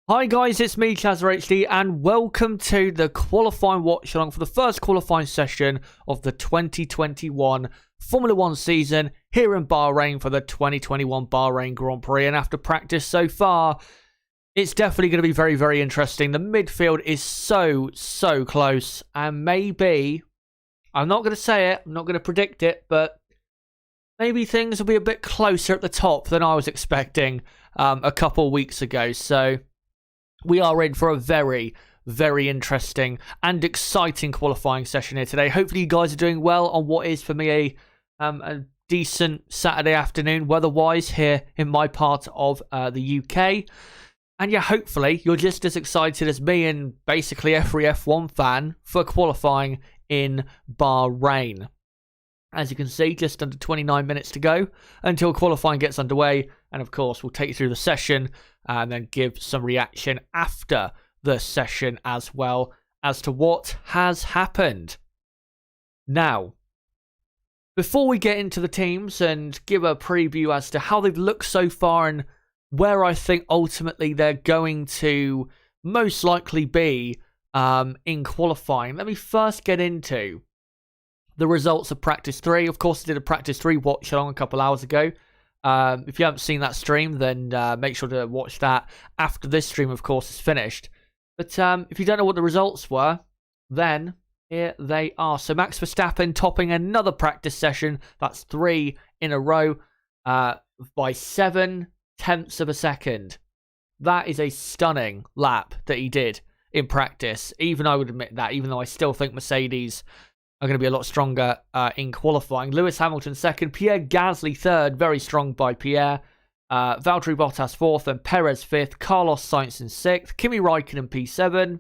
Hi guys, it's me, ChazzaHD, and welcome to the qualifying watch-along for the first qualifying session of the 2021 Formula 1 season here in Bahrain for the 2021 Bahrain Grand Prix. And after practice so far, it's definitely going to be very, very interesting. The midfield is so close, and maybe, I'm not going to say it, I'm not going to predict it, but maybe things will be a bit closer at the top than I was expecting a couple weeks ago. So we are in for a very, very interesting and exciting qualifying session here today. Hopefully you guys are doing well on what is for me a decent Saturday afternoon weather-wise here in my part of the UK. And yeah, hopefully you're just as excited as me and basically every F1 fan for qualifying in Bahrain. As you can see, just under 29 minutes to go until qualifying gets underway. And of course, we'll take you through the session and then give some reaction after the session as well as to what has happened. Now, before we get into the teams and give a preview as to how they've looked so far and where I think ultimately they're going to most likely be in qualifying, let me first get into the results of Practice 3. Of course, I did a Practice 3 watch along a couple hours ago. If you haven't seen that stream, then make sure to watch that after this stream, of course, is finished. But if you don't know what the results were, then here they are. So Max Verstappen topping another practice session. That's 3 in a row by 0.7 of a second. That is a stunning lap that he did in practice. Even I would admit that, even though I still think Mercedes are going to be a lot stronger in qualifying. Lewis Hamilton second, Pierre Gasly third, very strong by Pierre. Valtteri Bottas fourth, and Perez fifth. Carlos Sainz in sixth, Kimi Raikkonen P7.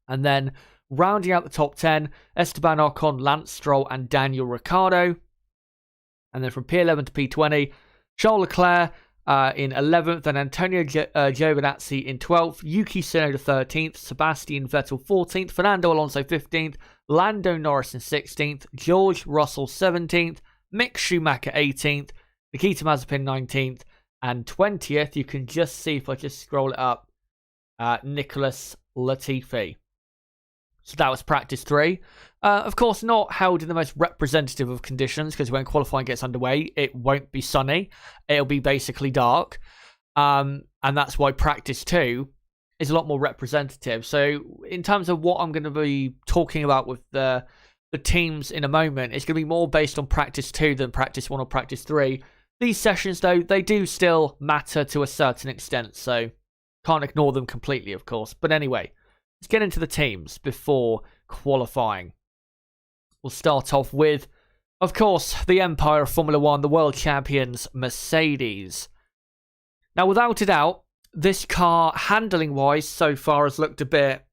And then rounding out the top 10, Esteban Ocon, Lance Stroll, and Daniel Ricciardo. And then from P11 to P20, Charles Leclerc in 11th, and Antonio Giovinazzi in 12th, Yuki Tsunoda 13th, Sebastian Vettel 14th, Fernando Alonso 15th, Lando Norris in 16th, George Russell 17th, Mick Schumacher 18th, Nikita Mazepin 19th, and 20th, you can just see if I just scroll it up, Nicholas Latifi. So that was practice 3. Of course, not held in the most representative of conditions, because when qualifying gets underway, it won't be sunny. It'll be basically dark. And that's why practice 2 is a lot more representative. So in terms of what I'm going to be talking about with the teams in a moment, it's going to be more based on practice 2 than practice 1 or practice 3. These sessions, though, they do still matter to a certain extent. So can't ignore them completely, of course. But anyway, let's get into the teams before qualifying. We'll start off with, of course, the Empire of Formula 1, the world champions, Mercedes. Now, without a doubt, this car, handling-wise, so far has looked a bit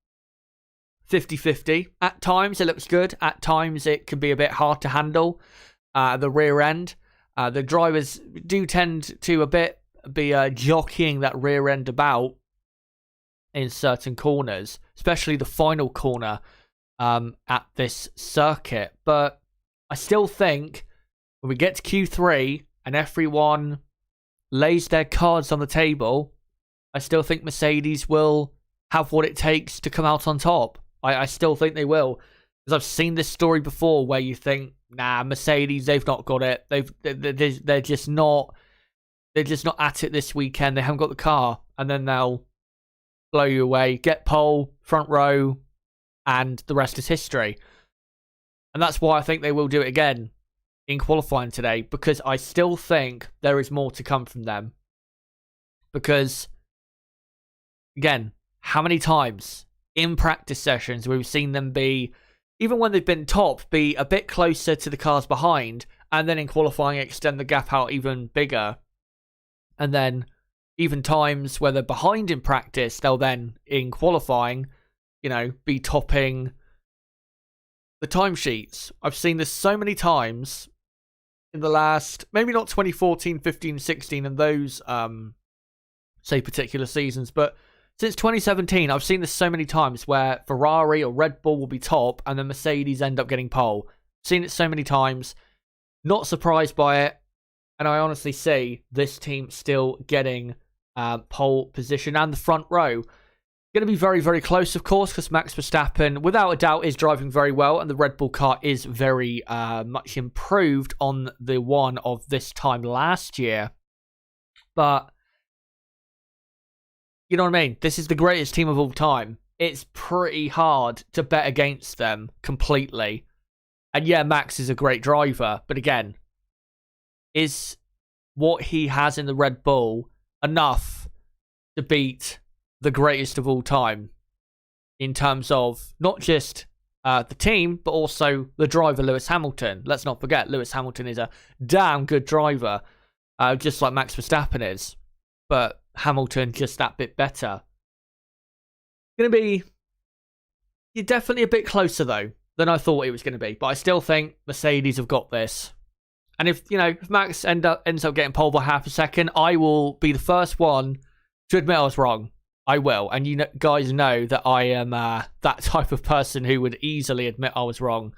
50-50. At times, it looks good. At times, it can be a bit hard to handle. The rear end. The drivers do tend to a bit be jockeying that rear end about in certain corners, especially the final corner at this circuit. But I still think when we get to Q3 and everyone lays their cards on the table, I still think Mercedes will have what it takes to come out on top. I still think they will, because I've seen this story before where you think, nah, Mercedes, they've not got it. They're just not at it this weekend. They haven't got the car, and then they'll blow you away, get pole, front row, and the rest is history. And that's why I think they will do it again in qualifying today, because I still think there is more to come from them. Because, again, how many times in practice sessions we've seen them be, even when they've been top, be a bit closer to the cars behind, and then in qualifying extend the gap out even bigger. And then even times where they're behind in practice, they'll then, in qualifying, be topping the timesheets. I've seen this so many times in the last, maybe not 2014, 15, 16, and those, say, particular seasons, but since 2017, I've seen this so many times where Ferrari or Red Bull will be top, and then Mercedes end up getting pole. Seen it so many times. Not surprised by it. And I honestly see this team still getting pole position and the front row. Going to be very, very close, of course, because Max Verstappen, without a doubt, is driving very well, and the Red Bull car is very much improved on the one of this time last year. But, you know what I mean? This is the greatest team of all time. It's pretty hard to bet against them completely. And yeah, Max is a great driver, but again, is what he has in the Red Bull enough to beat the greatest of all time in terms of not just the team, but also the driver, Lewis Hamilton? Let's not forget, Lewis Hamilton is a damn good driver, just like Max Verstappen is. But Hamilton just that bit better. Going to be definitely a bit closer, though, than I thought it was going to be. But I still think Mercedes have got this. And if Max ends up getting pole by half a second, I will be the first one to admit I was wrong. I will. And you guys know that I am that type of person who would easily admit I was wrong.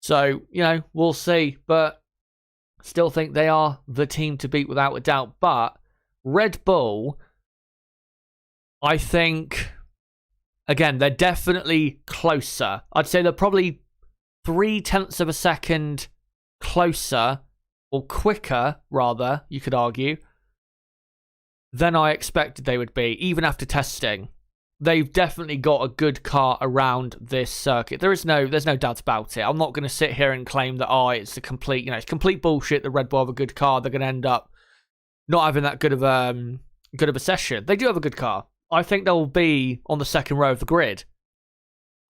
So, we'll see. But still think they are the team to beat without a doubt. But Red Bull, I think, again, they're definitely closer. I'd say they're probably 0.3 of a second closer, or quicker, rather, you could argue, than I expected they would be, even after testing. They've definitely got a good car around this circuit. There's no doubt about it. I'm not going to sit here and claim that it's a complete, it's complete bullshit that Red Bull have a good car. They're going to end up not having that good of a session. They do have a good car. I think they'll be on the second row of the grid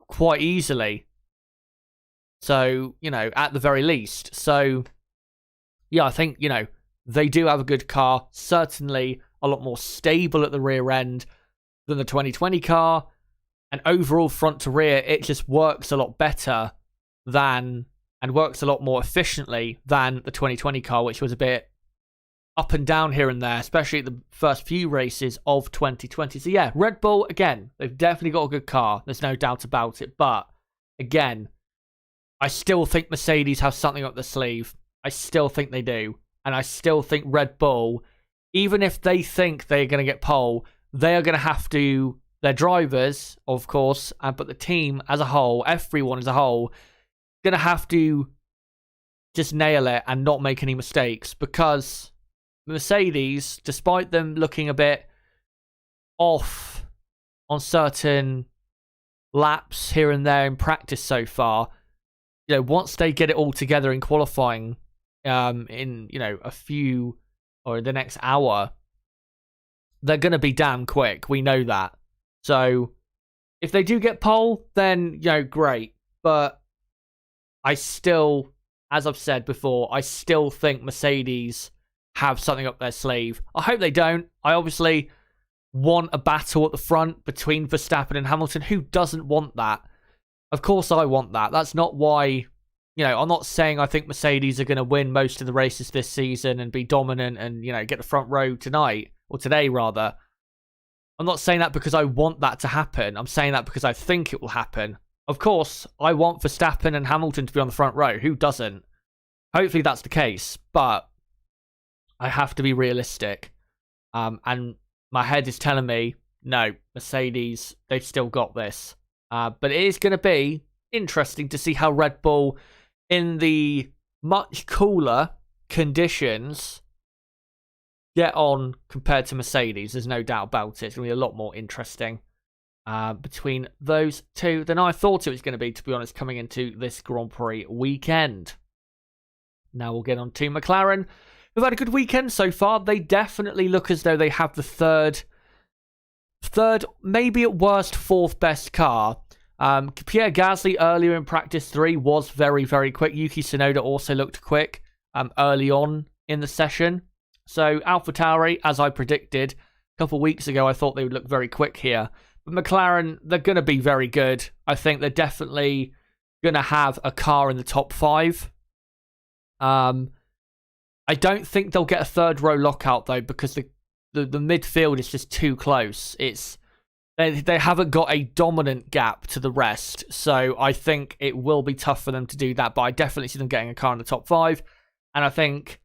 quite easily. So, at the very least. So, yeah, I think, they do have a good car. Certainly a lot more stable at the rear end than the 2020 car. And overall, front to rear, it just works a lot better and works a lot more efficiently than the 2020 car, which was a bit up and down here and there, especially at the first few races of 2020. So, yeah, Red Bull, again, they've definitely got a good car. There's no doubt about it. But, again, I still think Mercedes have something up their sleeve. I still think they do. And I still think Red Bull, even if they think they're going to get pole, they are going to have to, their drivers, of course, but the team as a whole, everyone as a whole, going to have to just nail it and not make any mistakes. Because Mercedes, despite them looking a bit off on certain laps here and there in practice so far, once they get it all together in qualifying, in a few or the next hour, they're going to be damn quick. We know that. So if they do get pole, then great. But I still, as I've said before, I still think Mercedes have something up their sleeve. I hope they don't. I obviously want a battle at the front between Verstappen and Hamilton. Who doesn't want that? Of course I want that. That's not why, I'm not saying I think Mercedes are going to win most of the races this season and be dominant and, get the front row tonight, or today rather. I'm not saying that because I want that to happen. I'm saying that because I think it will happen. Of course, I want Verstappen and Hamilton to be on the front row. Who doesn't? Hopefully that's the case, but I have to be realistic. And my head is telling me, no, Mercedes, they've still got this. But it is going to be interesting to see how Red Bull, in the much cooler conditions, get on compared to Mercedes. There's no doubt about it. It's going to be a lot more interesting between those two than I thought it was going to be, to be honest, coming into this Grand Prix weekend. Now we'll get on to McLaren. We've had a good weekend so far. They definitely look as though they have the third, maybe at worst, fourth best car. Pierre Gasly earlier in practice 3 was very, very quick. Yuki Tsunoda also looked quick early on in the session. So AlphaTauri, as I predicted a couple of weeks ago, I thought they would look very quick here. But McLaren, they're going to be very good. I think they're definitely going to have a car in the top 5. I don't think they'll get a third row lockout though, because the midfield is just too close. They haven't got a dominant gap to the rest, so I think it will be tough for them to do that, but I definitely see them getting a car in the top 5. And I think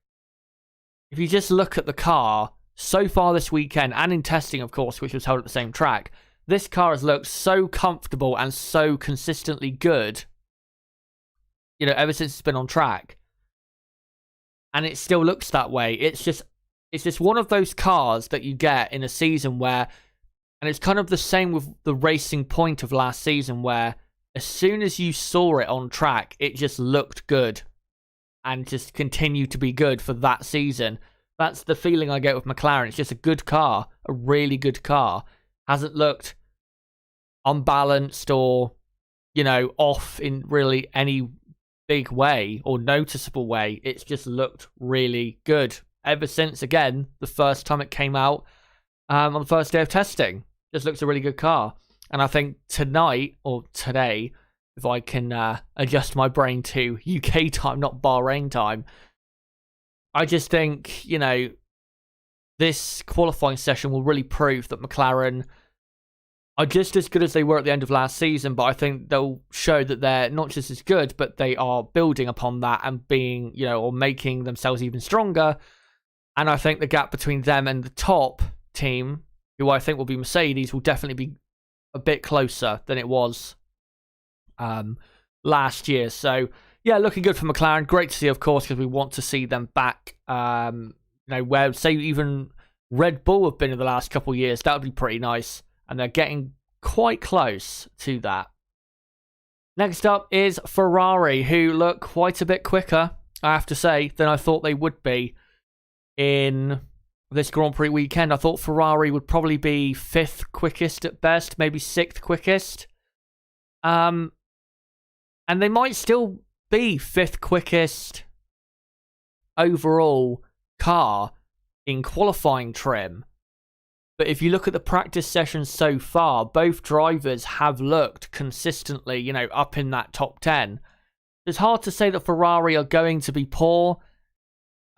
if you just look at the car, so far this weekend, and in testing, of course, which was held at the same track, this car has looked so comfortable and so consistently good, you know, ever since it's been on track. And it still looks that way. It's just one of those cars that you get in a season where, and it's kind of the same with the Racing Point of last season, where as soon as you saw it on track, it just looked good and just continued to be good for that season. That's the feeling I get with McLaren. It's just a good car, a really good car. Hasn't looked unbalanced or, you know, off in really any big way or noticeable way. It's just looked really good ever since, again, the first time it came out on the first day of testing. Just looks a really good car. And I think tonight, or today, if I can adjust my brain to UK time, not Bahrain time, I just think, you know, this qualifying session will really prove that McLaren are just as good as they were at the end of last season, but I think they'll show that they're not just as good, but they are building upon that and being, you know, or making themselves even stronger. And I think the gap between them and the top team, who I think will be Mercedes, will definitely be a bit closer than it was last year. So, yeah, looking good for McLaren. Great to see, of course, because we want to see them back, you know, where, say, even Red Bull have been in the last couple of years. That would be pretty nice. And they're getting quite close to that. Next up is Ferrari, who look quite a bit quicker, I have to say, than I thought they would be in this Grand Prix weekend. I thought Ferrari would probably be 5th quickest at best, maybe 6th quickest. And they might still be 5th quickest overall car in qualifying trim. But if you look at the practice sessions so far, both drivers have looked consistently, you know, up in that top 10. It's hard to say that Ferrari are going to be poor.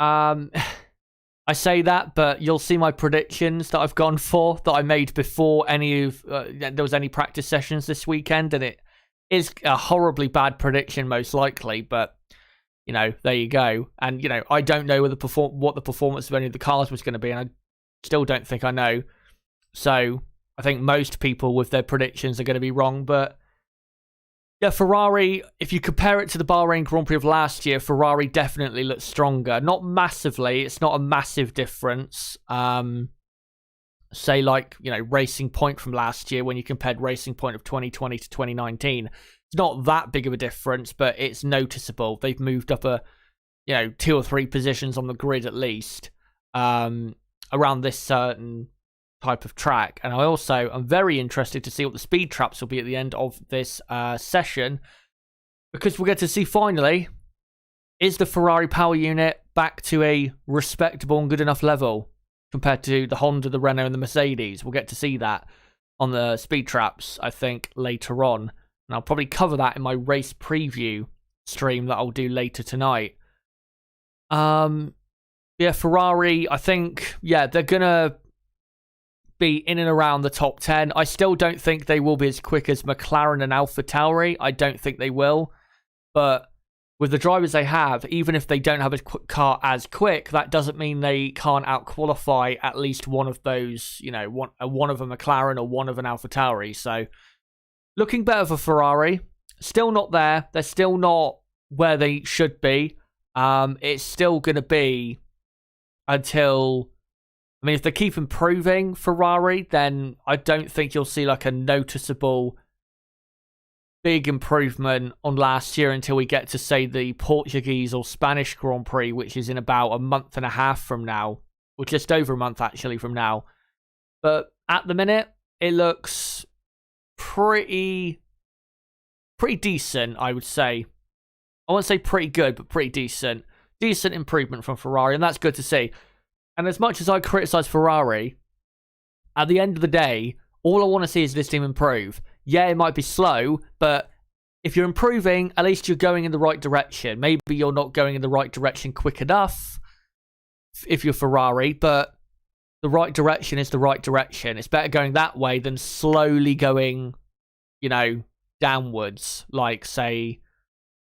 I say that, but you'll see my predictions that I've gone for, that I made before any of there was any practice sessions this weekend, and it is a horribly bad prediction, most likely. But you know, there you go. And you know, I don't know what the performance of any of the cars was going to be, and I still don't think I know. So I think most people with their predictions are going to be wrong. But yeah, Ferrari, if you compare it to the Bahrain Grand Prix of last year, Ferrari definitely looks stronger. Not massively. It's not a massive difference. Say like, you know, Racing Point from last year, when you compared Racing Point of 2020 to 2019. It's not that big of a difference, but it's noticeable. They've moved up 2 or 3 positions on the grid at least. Around this certain type of track. And I also am very interested to see what the speed traps will be at the end of this session, because we'll get to see finally, is the Ferrari power unit back to a respectable and good enough level compared to the Honda, the Renault and the Mercedes. We'll get to see that on the speed traps, I think, later on. And I'll probably cover that in my race preview stream that I'll do later tonight. Yeah, Ferrari, I think, yeah, they're going to be in and around the top 10. I still don't think they will be as quick as McLaren and Alfa Tauri. I don't think they will. But with the drivers they have, even if they don't have a car as quick, that doesn't mean they can't out-qualify at least one of those, you know, one of a McLaren or one of an Alfa Tauri. So, looking better for Ferrari. Still not there. They're still not where they should be. It's still going to be until, I mean, if they keep improving Ferrari, then I don't think you'll see like a noticeable big improvement on last year until we get to, say, the Portuguese or Spanish Grand Prix, which is in about a month and a half from now, or just over a month actually from now. But at the minute, it looks pretty decent, I would say. I won't say pretty good, but pretty decent. Decent improvement from Ferrari, and that's good to see. And as much as I criticise Ferrari, at the end of the day, all I want to see is this team improve. Yeah, it might be slow, but if you're improving, at least you're going in the right direction. Maybe you're not going in the right direction quick enough if you're Ferrari, but the right direction is the right direction. It's better going that way than slowly going, you know, downwards, like, say,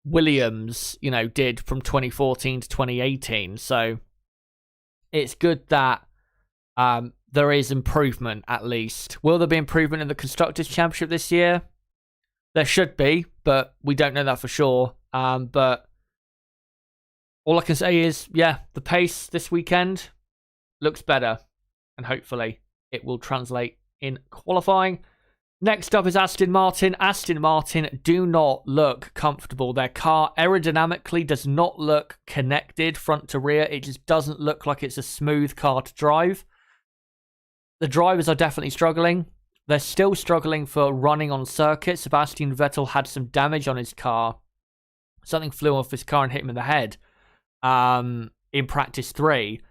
Williams, you know, did from 2014 to 2018. So it's good that there is improvement at least. Will there be improvement in the Constructors' Championship this year? There should be, but we don't know that for sure. But all I can say is, yeah, the pace this weekend looks better. And hopefully it will translate in qualifying. Next up is Aston Martin. Aston Martin do not look comfortable. Their car aerodynamically does not look connected front to rear. It just doesn't look like it's a smooth car to drive. The drivers are definitely struggling. They're still struggling for running on circuit. Sebastian Vettel had some damage on his car. Something flew off his car and hit him in the head in practice 3.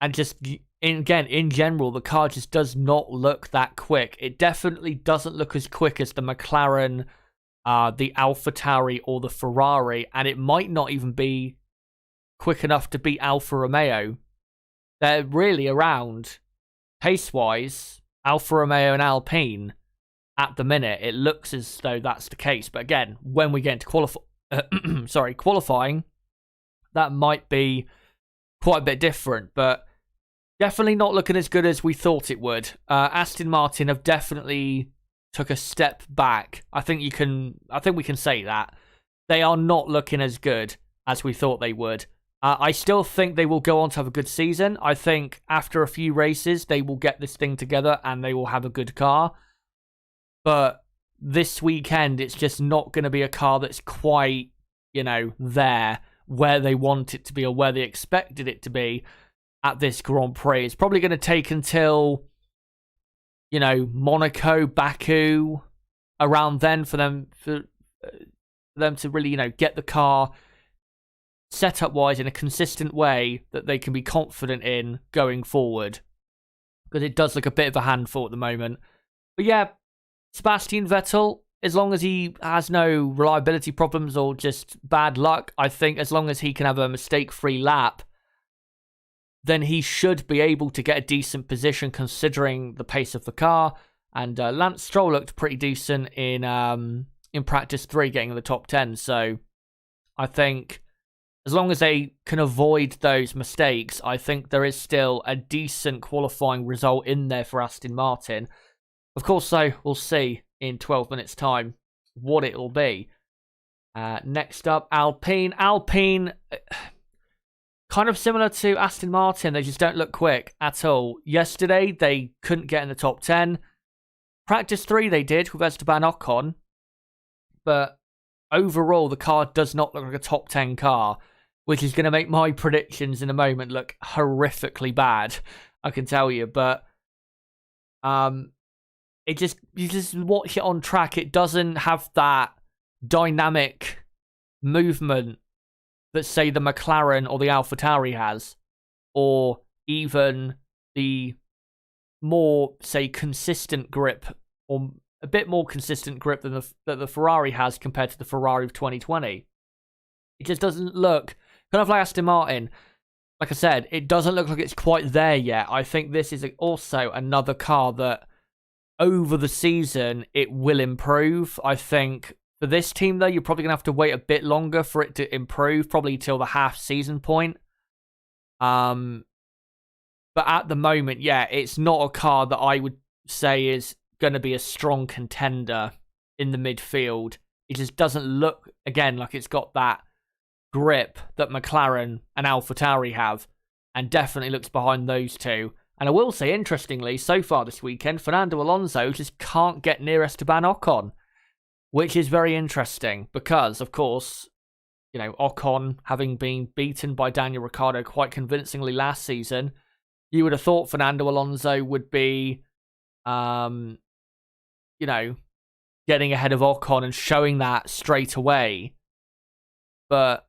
And just, in general, the car just does not look that quick. It definitely doesn't look as quick as the McLaren, the AlphaTauri, or the Ferrari. And it might not even be quick enough to beat Alfa Romeo. They're really around, pace-wise, Alfa Romeo and Alpine at the minute. It looks as though that's the case. But again, when we get into qualifying, that might be quite a bit different. But definitely not looking as good as we thought it would. Aston Martin have definitely took a step back. I think we can say that. They are not looking as good as we thought they would. I still think they will go on to have a good season. I think after a few races, they will get this thing together and they will have a good car. But this weekend, it's just not going to be a car that's quite, there where they want it to be or where they expected it to be at this Grand Prix. It's probably going to take until, Monaco, Baku, around then for them to really, get the car setup-wise in a consistent way that they can be confident in going forward. Because it does look a bit of a handful at the moment. But yeah, Sebastian Vettel, as long as he has no reliability problems or just bad luck, I think as long as he can have a mistake-free lap, then he should be able to get a decent position considering the pace of the car. And Lance Stroll looked pretty decent in practice 3, getting in the top 10. So I think as long as they can avoid those mistakes, I think there is still a decent qualifying result in there for Aston Martin. Of course, so we'll see in 12 minutes' time what it will be. Next up, Alpine. Alpine, kind of similar to Aston Martin. They just don't look quick at all. Yesterday, they couldn't get in the top 10. Practice 3 they did with Esteban Ocon. But overall, the car does not look like a top 10 car, which is going to make my predictions in a moment look horrifically bad, I can tell you. But you just watch it on track. It doesn't have that dynamic movement that, say, the McLaren or the AlphaTauri has, or even the more, say, consistent grip, or a bit more consistent grip than the Ferrari has compared to the Ferrari of 2020. It just doesn't look, kind of like Aston Martin. Like I said, it doesn't look like it's quite there yet. I think this is also another car that over the season, it will improve. I think for this team, though, you're probably going to have to wait a bit longer for it to improve, probably till the half-season point. But at the moment, yeah, it's not a car that I would say is going to be a strong contender in the midfield. It just doesn't look, again, like it's got that grip that McLaren and AlphaTauri have, and definitely looks behind those two. And I will say, interestingly, so far this weekend, Fernando Alonso just can't get near Esteban Ocon, which is very interesting because, of course, Ocon having been beaten by Daniel Ricciardo quite convincingly last season, you would have thought Fernando Alonso would be, getting ahead of Ocon and showing that straight away. But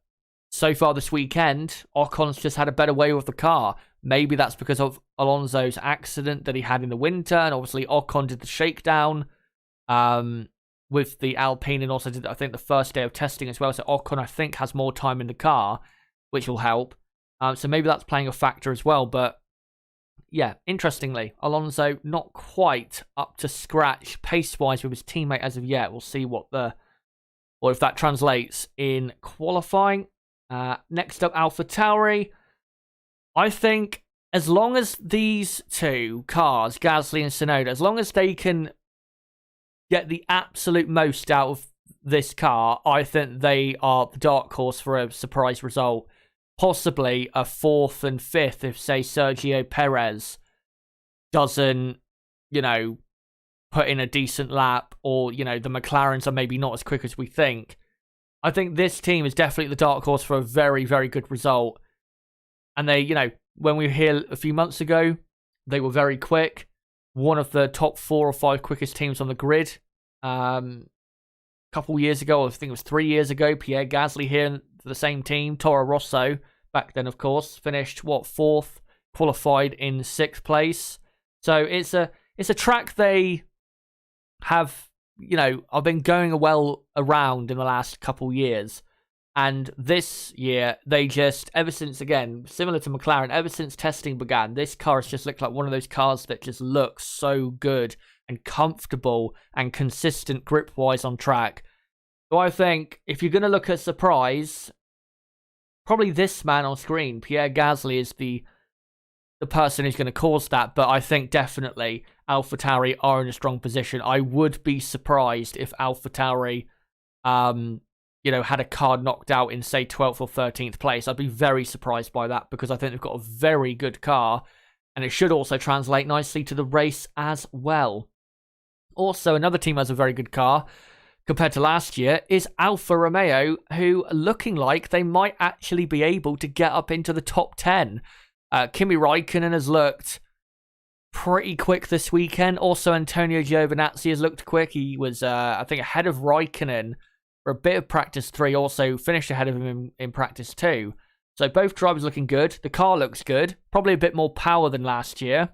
so far this weekend, Ocon's just had a better way with the car. Maybe that's because of Alonso's accident that he had in the winter, and obviously Ocon did the shakedown with the Alpine, and also did, I think, the first day of testing as well. So Ocon, I think, has more time in the car, which will help. So maybe that's playing a factor as well. But yeah, interestingly, Alonso not quite up to scratch pace-wise with his teammate as of yet. We'll see or if that translates in qualifying. Next up, AlphaTauri. I think as long as these two cars, Gasly and Tsunoda, as long as they can get the absolute most out of this car, I think they are the dark horse for a surprise result. Possibly a 4th and 5th if, say, Sergio Perez doesn't, put in a decent lap, or, the McLarens are maybe not as quick as we think. I think this team is definitely the dark horse for a very, very good result. And they, when we were here a few months ago, they were very quick. One of the top 4 or 5 quickest teams on the grid. A couple years ago, I think it was 3 years ago, Pierre Gasly here for the same team. Toro Rosso, back then, of course, finished, 4th, qualified in 6th place. So it's a track they have, I've been going well around in the last couple years. And this year, they just, ever since, again, similar to McLaren, ever since testing began, this car has just looked like one of those cars that just looks so good and comfortable and consistent grip-wise on track. So I think, if you're going to look at surprise, probably this man on screen, Pierre Gasly, is the person who's going to cause that. But I think definitely AlphaTauri are in a strong position. I would be surprised if AlphaTauri had a car knocked out in, say, 12th or 13th place. I'd be very surprised by that, because I think they've got a very good car, and it should also translate nicely to the race as well. Also, another team has a very good car compared to last year is Alfa Romeo, who are looking like they might actually be able to get up into the top 10. Kimi Räikkönen has looked pretty quick this weekend. Also, Antonio Giovinazzi has looked quick. He was, I think, ahead of Räikkönen for a bit of practice 3, also finished ahead of him in practice 2. So both drivers looking good. The car looks good. Probably a bit more power than last year.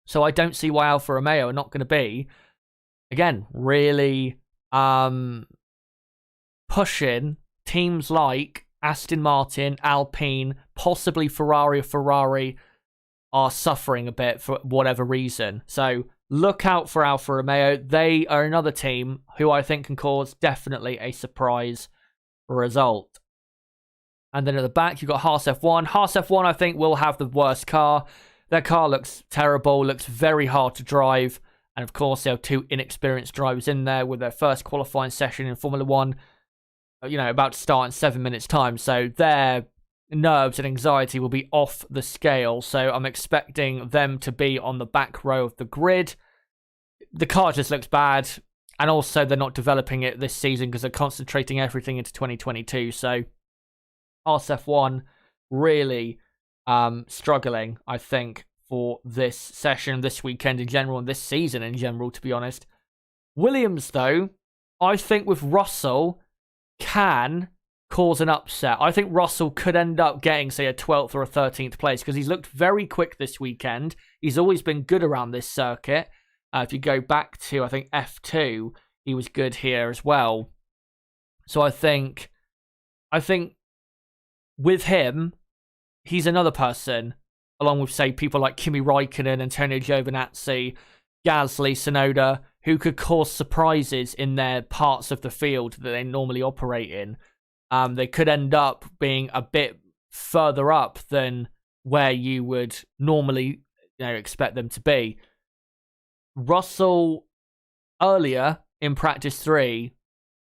So I don't see why Alfa Romeo are not going to be, again, really pushing teams like Aston Martin, Alpine, possibly Ferrari, or Ferrari are suffering a bit for whatever reason. So look out for Alfa Romeo. They are another team who I think can cause definitely a surprise result. And then at the back, you've got Haas F1. Haas F1, I think, will have the worst car. Their car looks terrible, looks very hard to drive. And of course, they have 2 inexperienced drivers in there with their first qualifying session in Formula 1, about to start in 7 minutes' time. So their nerves and anxiety will be off the scale. So I'm expecting them to be on the back row of the grid. The car just looks bad. And also, they're not developing it this season because they're concentrating everything into 2022. So Haas F1 really struggling, I think, for this session, this weekend in general, and this season in general, to be honest. Williams, though, I think with Russell, can cause an upset. I think Russell could end up getting, say, a 12th or a 13th place, because he's looked very quick this weekend. He's always been good around this circuit. If you go back to, I think, F2, he was good here as well. So I think with him, he's another person, along with, say, people like Kimi Räikkönen, Antonio Giovinazzi, Gasly, Tsunoda, who could cause surprises in their parts of the field that they normally operate in. They could end up being a bit further up than where you would normally expect them to be. Russell, earlier in practice 3,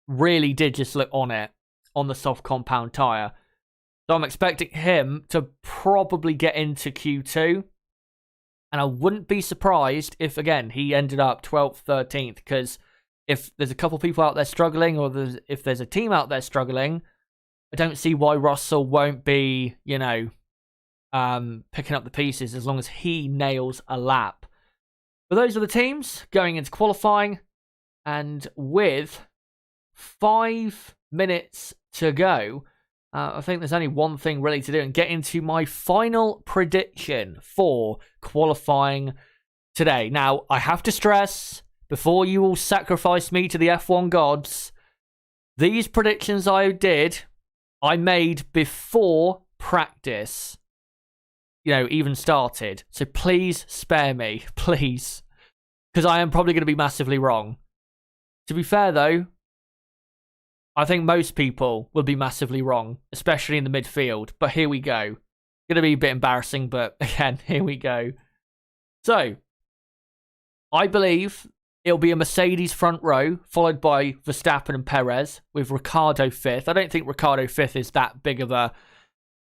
really did just look on the soft compound tyre. So I'm expecting him to probably get into Q2. And I wouldn't be surprised if, again, he ended up 12th, 13th. Because if there's a couple people out there struggling, or if there's a team out there struggling, I don't see why Russell won't be, picking up the pieces as long as he nails a lap. But those are the teams going into qualifying. And with 5 minutes to go, I think there's only one thing really to do, and get into my final prediction for qualifying today. Now, I have to stress, before you all sacrifice me to the F1 gods, these predictions I made before practice, even started. So please spare me, please, because I am probably going to be massively wrong. To be fair, though, I think most people will be massively wrong, especially in the midfield. But here we go. Going to be a bit embarrassing, but again, here we go. So, I believe it'll be a Mercedes front row, followed by Verstappen and Perez, with Ricciardo 5th. I don't think Ricciardo 5th is that big of a,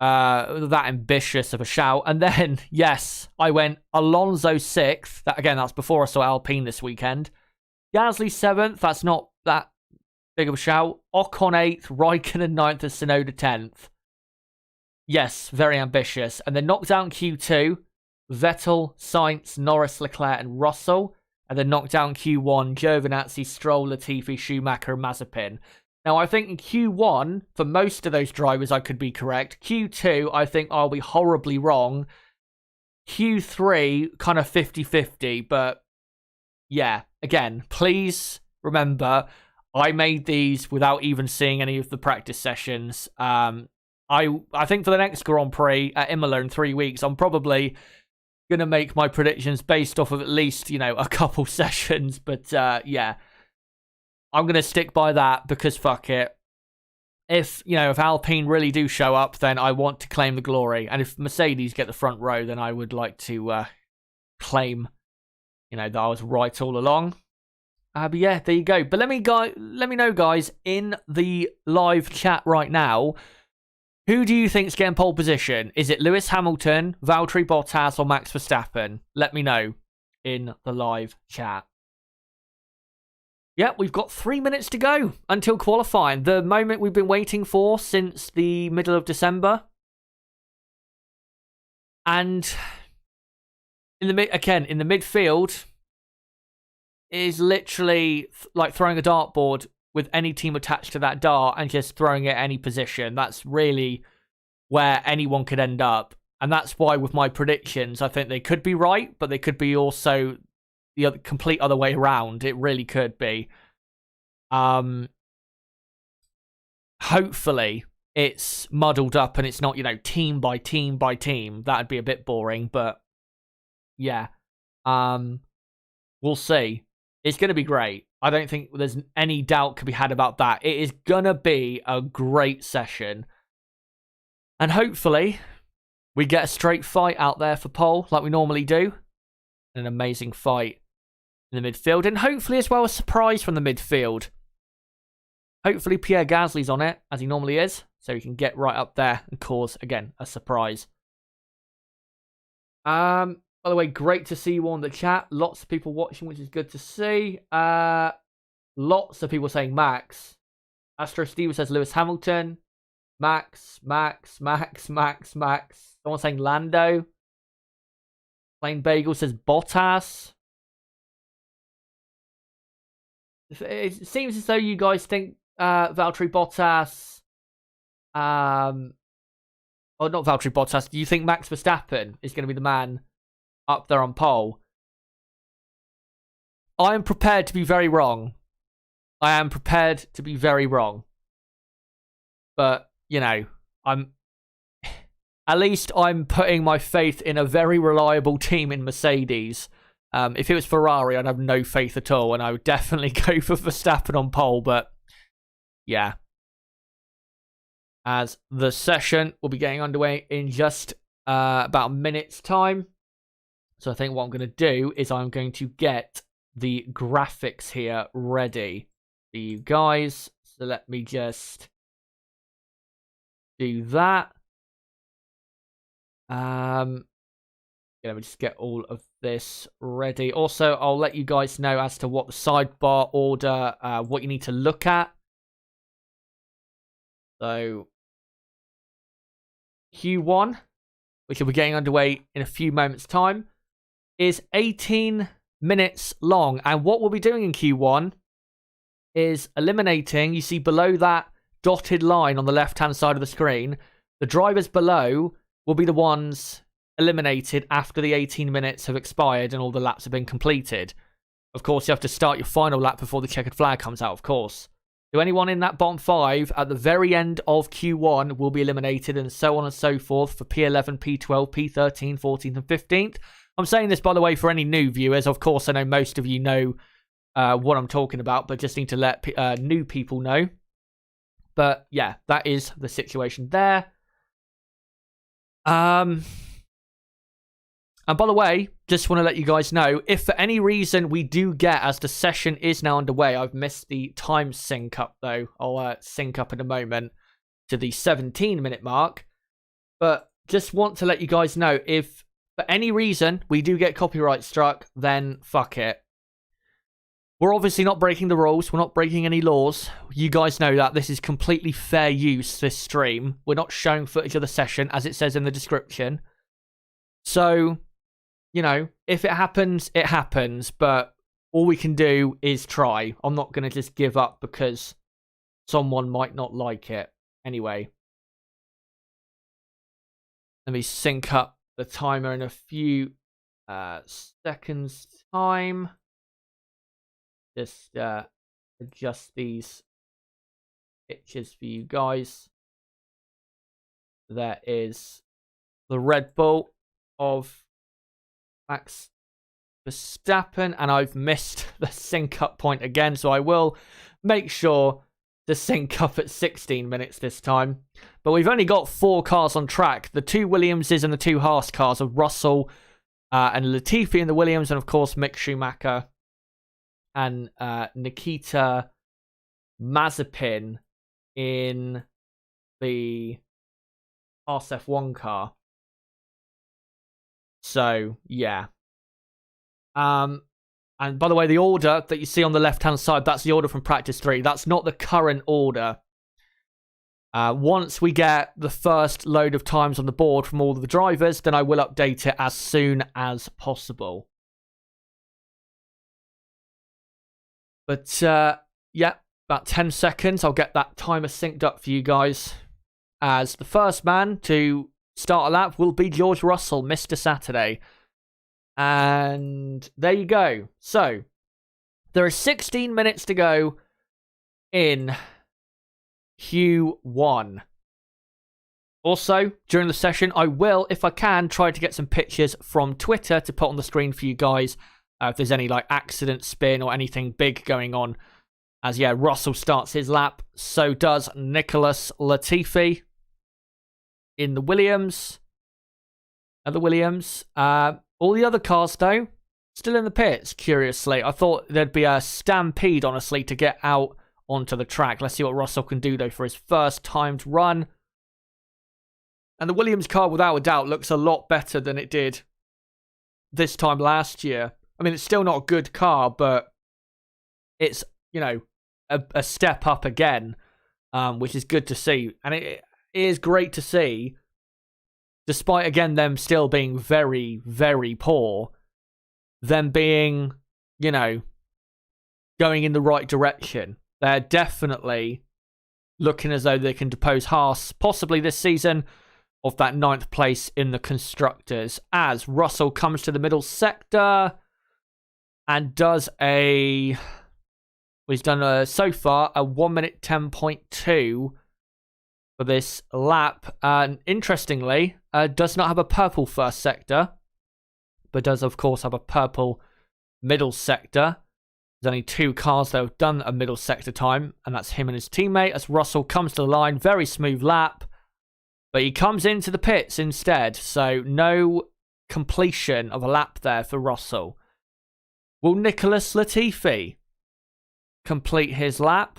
that ambitious of a shout. And then, yes, I went Alonso 6th. That's before I saw Alpine this weekend. Gasly 7th. That's not that big of a shout. Ocon 8th. Raikkonen 9th. And Tsunoda 10th. Yes, very ambitious. And then knocked down Q2. Vettel, Sainz, Norris, Leclerc, and Russell. And then knocked down Q1, Giovinazzi, Stroll, Latifi, Schumacher, and Mazepin. Now, I think in Q1, for most of those drivers, I could be correct. Q2, I think I'll be horribly wrong. Q3, kind of 50-50. But, yeah, again, please remember, I made these without even seeing any of the practice sessions. I think for the next Grand Prix at Imola in 3 weeks, I'm probably going to make my predictions based off of at least, a couple sessions. But, yeah, I'm going to stick by that because fuck it. If Alpine really do show up, then I want to claim the glory. And if Mercedes get the front row, then I would like to claim, that I was right all along. But yeah, there you go. But let me know, guys, in the live chat right now, who do you think's getting pole position? Is it Lewis Hamilton, Valtteri Bottas, or Max Verstappen? Let me know in the live chat. Yep, we've got 3 minutes to go until qualifying. The moment we've been waiting for since the middle of December. And in the midfield is literally like throwing a dartboard with any team attached to that dart and just throwing it at any position. That's really where anyone could end up. And that's why with my predictions, I think they could be right, but they could be also the complete other way around. It really could be. Hopefully it's muddled up and it's not, team by team by team. That'd be a bit boring, but yeah. We'll see. It's going to be great. I don't think there's any doubt could be had about that. It is going to be a great session. And hopefully we get a straight fight out there for pole like we normally do. An amazing fight in the midfield. And hopefully as well a surprise from the midfield. Hopefully Pierre Gasly's on it, as he normally is. So he can get right up there and cause, again, a surprise. By the way, great to see you all in the chat. Lots of people watching, which is good to see. Lots of people saying Max. Astro Steve says Lewis Hamilton. Max. Someone saying Lando. Plain Bagel says Bottas. It seems as though you guys think Valtteri Bottas. Or not Valtteri Bottas. Do you think Max Verstappen is going to be the man up there on pole? I am prepared to be very wrong. But, I'm putting my faith in a very reliable team in Mercedes. If it was Ferrari, I'd have no faith at all, and I would definitely go for Verstappen on pole, but yeah. As the session will be getting underway in just about a minute's time. So I think what I'm going to do is I'm going to get the graphics here ready for you guys. So let me just do that. Let me just get all of this ready. Also, I'll let you guys know as to what the sidebar order, what you need to look at. So, Q1, which will be getting underway in a few moments' time, is 18 minutes long. And what we'll be doing in Q1 is eliminating, you see below that dotted line on the left-hand side of the screen, the drivers below will be the ones eliminated after the 18 minutes have expired and all the laps have been completed. Of course, you have to start your final lap before the checkered flag comes out, of course. So anyone in that bottom 5 at the very end of Q1 will be eliminated, and so on and so forth for P11, P12, P13, 14th and 15th. I'm saying this, by the way, for any new viewers. Of course, I know most of you know what I'm talking about, but just need to let new people know. But yeah, that is the situation there. And by the way, just want to let you guys know, if for any reason we do get, as the session is now underway, I've missed the time sync up though. I'll sync up in a moment to the 17-minute mark. But just want to let you guys know, if for any reason we do get copyright struck, then fuck it. We're obviously not breaking the rules. We're not breaking any laws. You guys know that. This is completely fair use, this stream. We're not showing footage of the session, as it says in the description. So, you know, if it happens, it happens. But all we can do is try. I'm not going to just give up because someone might not like it. Anyway. Let me sync up the timer in a few seconds time. Just adjust these pictures for you guys. There is the Red Bull of Max Verstappen, and I've missed the sync up point again, so I will make sure to sync up at 16 minutes this time. But we've only got 4 cars on track. The 2 Williamses and the 2 Haas cars of Russell and Latifi in the Williams, and of course Mick Schumacher and Nikita Mazepin in the Haas F1 car. So, yeah. And by the way, the order that you see on the left-hand side, that's the order from practice 3. That's not the current order. Once we get the first load of times on the board from all of the drivers, then I will update it as soon as possible. But, yeah, about 10 seconds. I'll get that timer synced up for you guys. As the first man to start a lap will be George Russell, Mr. Saturday. And there you go. So, there are 16 minutes to go in Q1. Also, during the session, I will, if I can, try to get some pictures from Twitter to put on the screen for you guys. If there's any like accident spin or anything big going on. As yeah, Russell starts his lap. So does Nicholas Latifi in the Williams. All the other cars, though, still in the pits, curiously. I thought there'd be a stampede, honestly, to get out onto the track. Let's see what Russell can do, though, for his first timed run. And the Williams car, without a doubt, looks a lot better than it did this time last year. I mean, it's still not a good car, but it's, you know, a step up again, which is good to see. And it is great to see, despite, again, them still being very, very poor, them being, you know, going in the right direction. They're definitely looking as though they can depose Haas, possibly this season, of that 9th place in the Constructors, as Russell comes to the middle sector and does a... He's done so far a 1 minute 10.2 for this lap. And interestingly, does not have a purple first sector, but does, of course, have a purple middle sector. There's only 2 cars that have done a middle sector time, and that's him and his teammate. As Russell comes to the line, very smooth lap, but he comes into the pits instead. So no completion of a lap there for Russell. Will Nicholas Latifi complete his lap?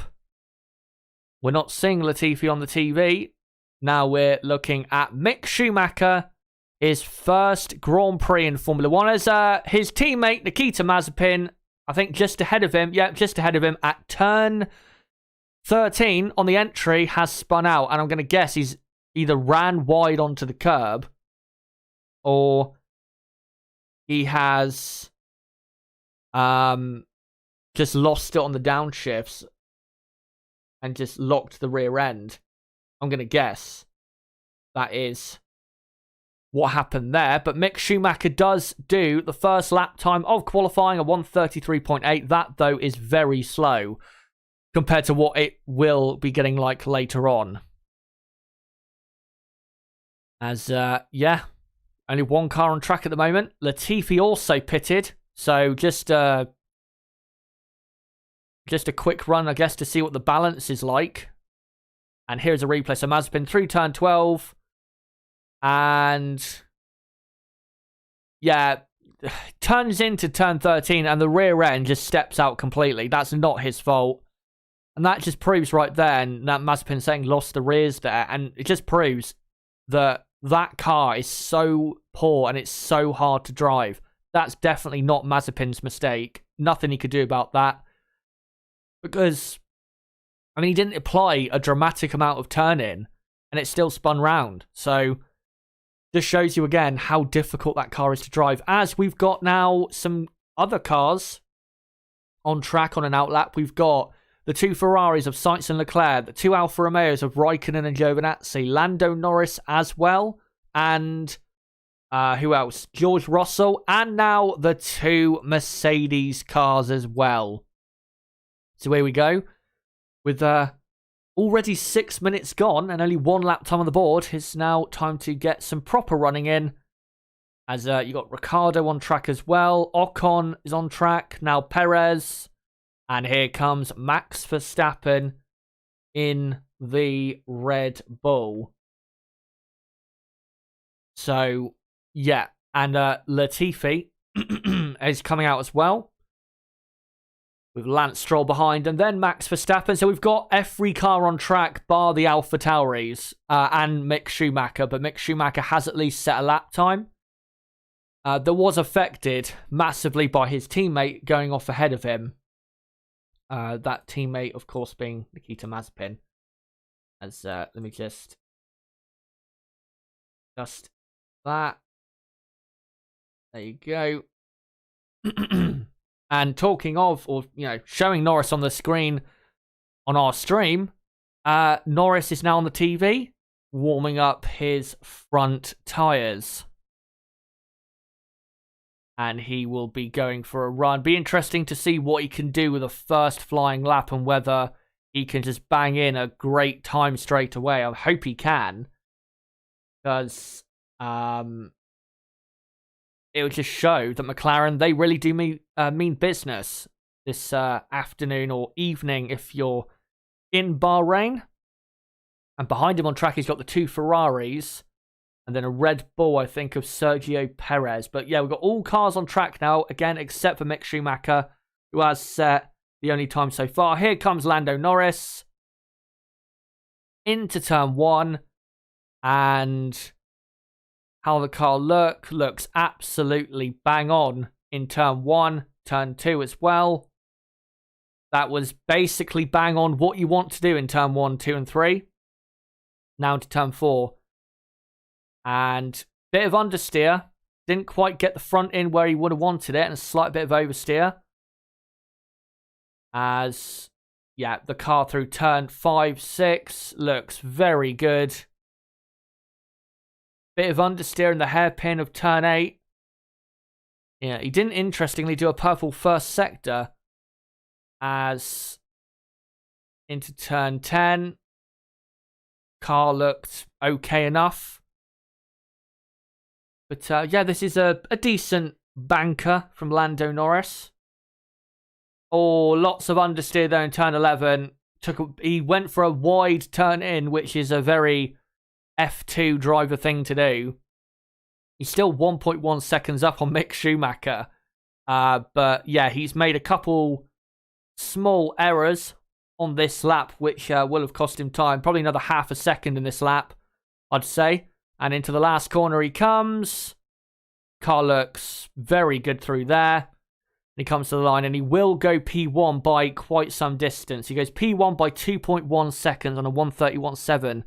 We're not seeing Latifi on the TV. Now we're looking at Mick Schumacher, his first Grand Prix in Formula 1, as his teammate Nikita Mazepin, I think just ahead of him, just ahead of him at turn 13 on the entry, has spun out. And I'm going to guess he's either ran wide onto the curb or he has just lost it on the downshifts and just locked the rear end. I'm going to guess that is what happened there. But Mick Schumacher does do the first lap time of qualifying, a 1:33.8. That, though, is very slow compared to what it will be getting like later on. As, yeah, only 1 car on track at the moment. Latifi also pitted. So just a quick run, I guess, to see what the balance is like. And here's a replay. So Mazepin through turn 12. And yeah, turns into turn 13 and the rear end just steps out completely. That's not his fault. And that just proves right there, and that Mazepin saying lost the rears there, and it just proves that that car is so poor and it's so hard to drive. That's definitely not Mazepin's mistake. Nothing he could do about that. Because, I mean, he didn't apply a dramatic amount of turn-in, and it still spun round. So, this shows you again how difficult that car is to drive. As we've got now some other cars on track on an outlap. We've got the two Ferraris of Sainz and Leclerc, the two Alfa Romeos of Raikkonen and Giovinazzi, Lando Norris as well, and who else? George Russell, and now the two Mercedes cars as well. So here we go. With already 6 minutes gone and only one lap time on the board, it's now time to get some proper running in. As you got Ricciardo on track as well. Ocon is on track. Now Perez. And here comes Max Verstappen in the Red Bull. So, yeah. And Latifi is coming out as well, with Lance Stroll behind. And then Max Verstappen. So we've got every car on track, bar the Alpha Tauris and Mick Schumacher. But Mick Schumacher has at least set a lap time. That was affected massively by his teammate going off ahead of him. That teammate, of course, being Nikita Mazepin. As let me just that. There you go. And talking of, or showing Norris on the screen on our stream, Norris is now on the TV, warming up his front tires. And he will be going for a run. Be interesting to see what he can do with a first flying lap and whether he can just bang in a great time straight away. I hope he can. Because it would just show that McLaren, they really do mean business this afternoon or evening if you're in Bahrain. And behind him on track, he's got the two Ferraris. And then a Red Bull, I think, of Sergio Perez. But yeah, we've got all cars on track now, again, except for Mick Schumacher, who has set the only time so far. Here comes Lando Norris into turn 1. And how the car looks absolutely bang on in turn 1, turn 2 as well. That was basically bang on what you want to do in turn 1, 2, and 3. Now to turn 4. And bit of understeer. Didn't quite get the front in where he would have wanted it. And a slight bit of oversteer. As, yeah, the car through turn 5, 6 looks very good. Bit of understeer in the hairpin of turn 8. Yeah, he didn't interestingly do a purple first sector. As into turn 10. Car looked okay enough. But yeah, this is a decent banker from Lando Norris. Oh, lots of understeer there in turn 11. He went for a wide turn in, which is a very F2 driver thing to do. He's still 1.1 seconds up on Mick Schumacher. But yeah, he's made a couple small errors on this lap, which will have cost him time. Probably another half a second in this lap, I'd say. And into the last corner he comes. Car looks very good through there. He comes to the line and he will go P1 by quite some distance. He goes P1 by 2.1 seconds on a 1:31.7.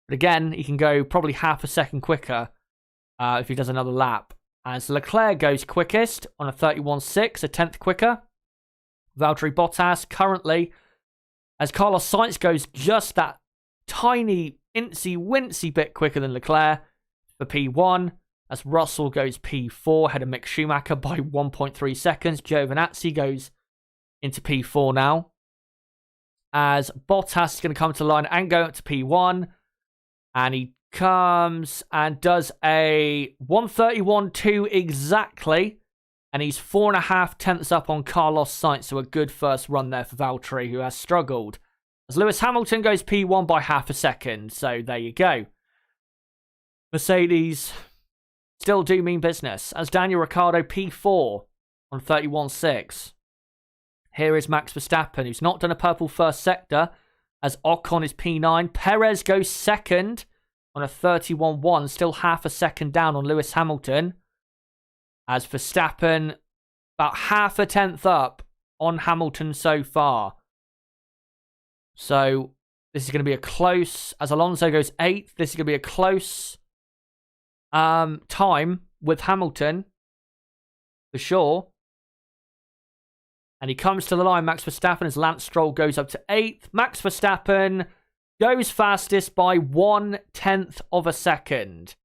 But again, he can go probably half a second quicker if he does another lap. As Leclerc goes quickest on a 31.6, a tenth quicker. Valtteri Bottas currently, as Carlos Sainz goes just that tiny incy-wincy bit quicker than Leclerc for P1, as Russell goes P4 ahead of Mick Schumacher by 1.3 seconds. Giovinazzi goes into P4 now, as Bottas is going to come to the line and go up to P1, and he comes and does a 1:31.2 exactly, and he's 4.5 tenths up on Carlos Sainz, so a good first run there for Valtteri, who has struggled. As Lewis Hamilton goes P1 by half a second. So there you go. Mercedes still do mean business, as Daniel Ricciardo P4 on 31.6. Here is Max Verstappen, who's not done a purple first sector, as Ocon is P9. Perez goes second on a 31.1, still half a second down on Lewis Hamilton, as Verstappen about half a tenth up on Hamilton so far. So this is going to be a close, as Alonso goes 8th, this is going to be a close time with Hamilton, for sure. And he comes to the line, Max Verstappen, as Lance Stroll goes up to 8th. Max Verstappen goes fastest by 1/10 of a second.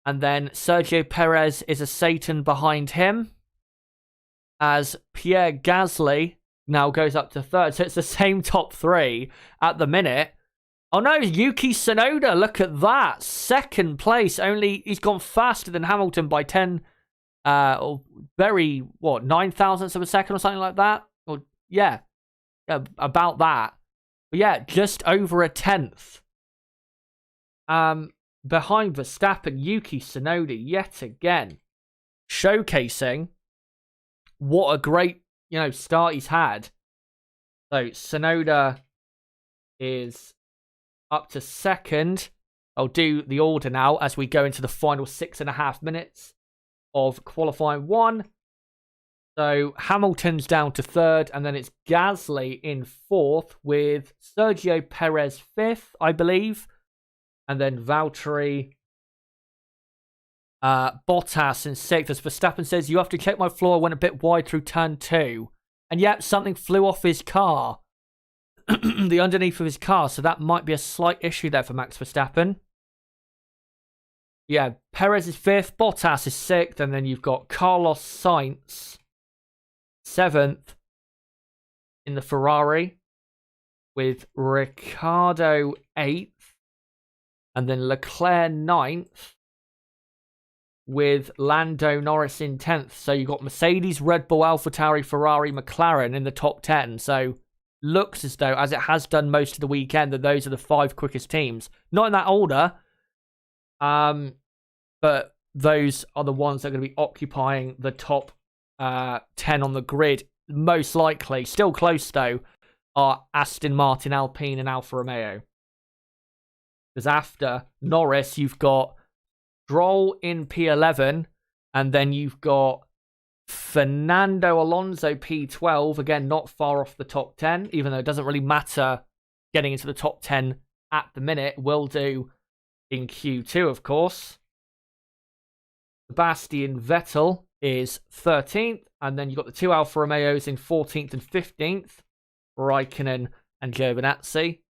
And then Sergio Perez is a Satan behind him, as Pierre Gasly now goes up to 3rd. So it's the same top 3 at the minute. Oh no, Yuki Tsunoda, look at that. 2nd place. Only he's gone faster than Hamilton by 10, 9 thousandths of a second or something like that. Or yeah, about that. But yeah, just over a 10th. Behind Verstappen, Yuki Tsunoda yet again, showcasing what a great, start he's had. So Tsunoda is up to 2nd. I'll do the order now as we go into the final 6.5 minutes of qualifying 1. So Hamilton's down to 3rd, and then it's Gasly in 4th with Sergio Perez 5th, I believe. And then Valtteri Bottas in 6th. As Verstappen says, you have to check my floor, went a bit wide through turn 2. And yet, something flew off his car. The underneath of his car. So that might be a slight issue there for Max Verstappen. Yeah, Perez is 5th, Bottas is 6th, and then you've got Carlos Sainz 7th in the Ferrari, with Ricciardo 8th, and then Leclerc 9th, with Lando Norris in 10th. So you've got Mercedes, Red Bull, AlphaTauri, Ferrari, McLaren in the top 10. So looks as though, as it has done most of the weekend, that those are the 5 quickest teams. Not in that order, but those are the ones that are going to be occupying the top 10 on the grid, most likely. Still close, though, are Aston Martin, Alpine, and Alfa Romeo. Because after Norris, you've got Stroll in P11, and then you've got Fernando Alonso P12, again, not far off the top 10, even though it doesn't really matter getting into the top 10 at the minute. Will do in Q2, of course. Sebastian Vettel is 13th, and then you've got the 2 Alfa Romeos in 14th and 15th, Raikkonen and Giovinazzi.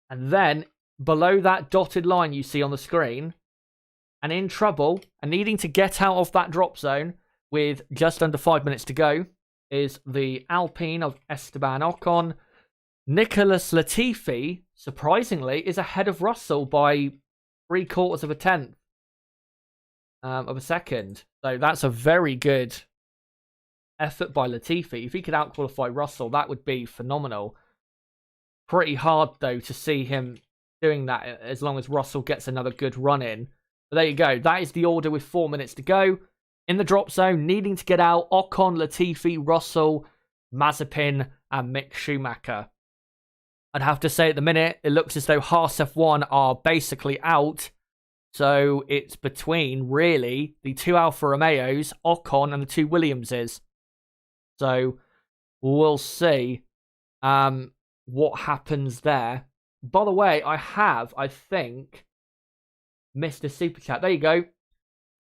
And then, below that dotted line you see on the screen, and in trouble, and needing to get out of that drop zone with just under 5 minutes to go, is the Alpine of Esteban Ocon. Nicholas Latifi, surprisingly, is ahead of Russell by 3/4 of a tenth of a second. So that's a very good effort by Latifi. If he could out-qualify Russell, that would be phenomenal. Pretty hard, though, to see him doing that as long as Russell gets another good run in. But there you go. That is the order with 4 minutes to go. In the drop zone, needing to get out, Ocon, Latifi, Russell, Mazepin, and Mick Schumacher. I'd have to say at the minute, it looks as though Haas F1 are basically out. So it's between, really, the 2 Alfa Romeos, Ocon, and the 2 Williamses. So we'll see what happens there. By the way, I think, missed a super chat. There you go.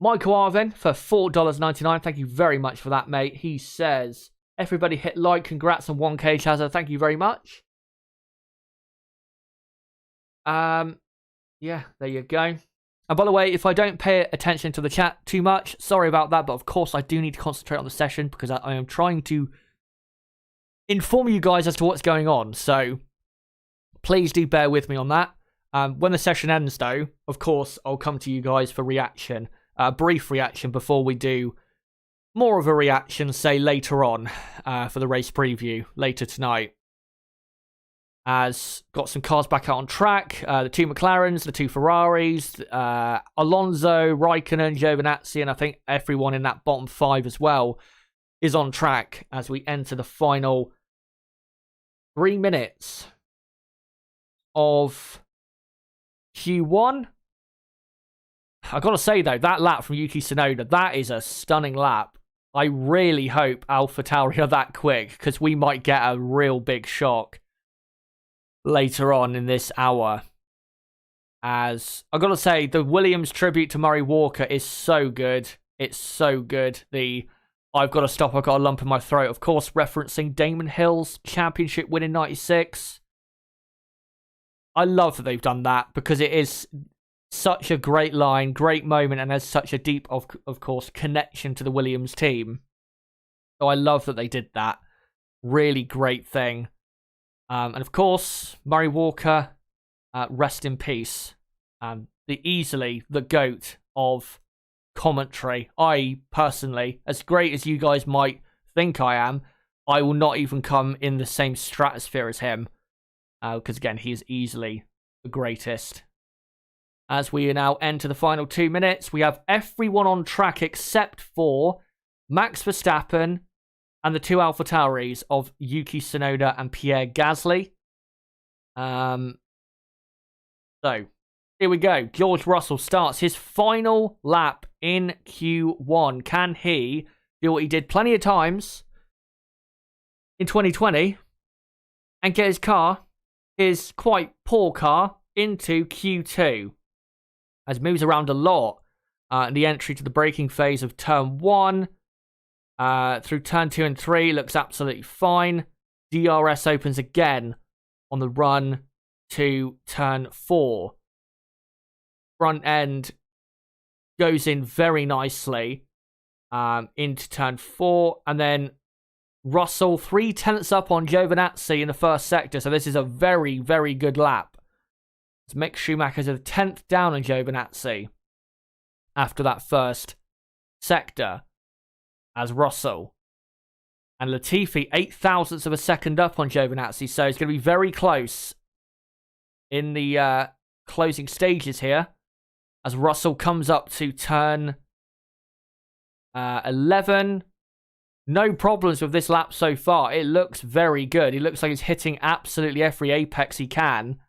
Michael Arvin for $4.99. Thank you very much for that, mate. He says, everybody hit like. Congrats on 1K, Chazza. Thank you very much. Yeah, there you go. And by the way, if I don't pay attention to the chat too much, sorry about that, but of course I do need to concentrate on the session because I am trying to inform you guys as to what's going on. So please do bear with me on that. When the session ends, though, of course, I'll come to you guys for reaction, brief reaction before we do more of a reaction, say later on, for the race preview later tonight. Has got some cars back out on track. The 2 McLarens, the 2 Ferraris, Alonso, Raikkonen, Giovinazzi, and I think everyone in that bottom 5 as well is on track as we enter the final 3 minutes of Q1. I gotta say though, that lap from Yuki Tsunoda, that is a stunning lap. I really hope AlphaTauri are that quick, because we might get a real big shock later on in this hour. As I gotta say, the Williams tribute to Murray Walker is so good. It's so good. The I've got to stop, I've got a lump in my throat, of course, referencing Damon Hill's championship win in 96. I love that they've done that, because it is such a great line, great moment, and there's such a deep, of course, connection to the Williams team. So I love that they did that. Really great thing. And of course, Murray Walker, rest in peace. Easily the GOAT of commentary. I, personally, as great as you guys might think I am, I will not even come in the same stratosphere as him. Because, again, he is easily the greatest. As we now enter the final 2 minutes, we have everyone on track except for Max Verstappen and the 2 AlphaTauris of Yuki Tsunoda and Pierre Gasly. So, here we go. George Russell starts his final lap in Q1. Can he do what he did plenty of times in 2020 and get his car, his quite poor car, into Q2? As moves around a lot in the entry to the braking phase of Turn 1. Through Turn 2 and 3, looks absolutely fine. DRS opens again on the run to Turn 4. Front end goes in very nicely into Turn 4. And then Russell 3/10 up on Giovinazzi in the first sector. So this is a very, very good lap. As Mick Schumacher's a 10th down on Giovinazzi after that first sector as Russell. And Latifi 0.08 of a second up on Giovinazzi. So it's going to be very close in the closing stages here as Russell comes up to turn 11. No problems with this lap so far. It looks very good. He looks like he's hitting absolutely every apex he can.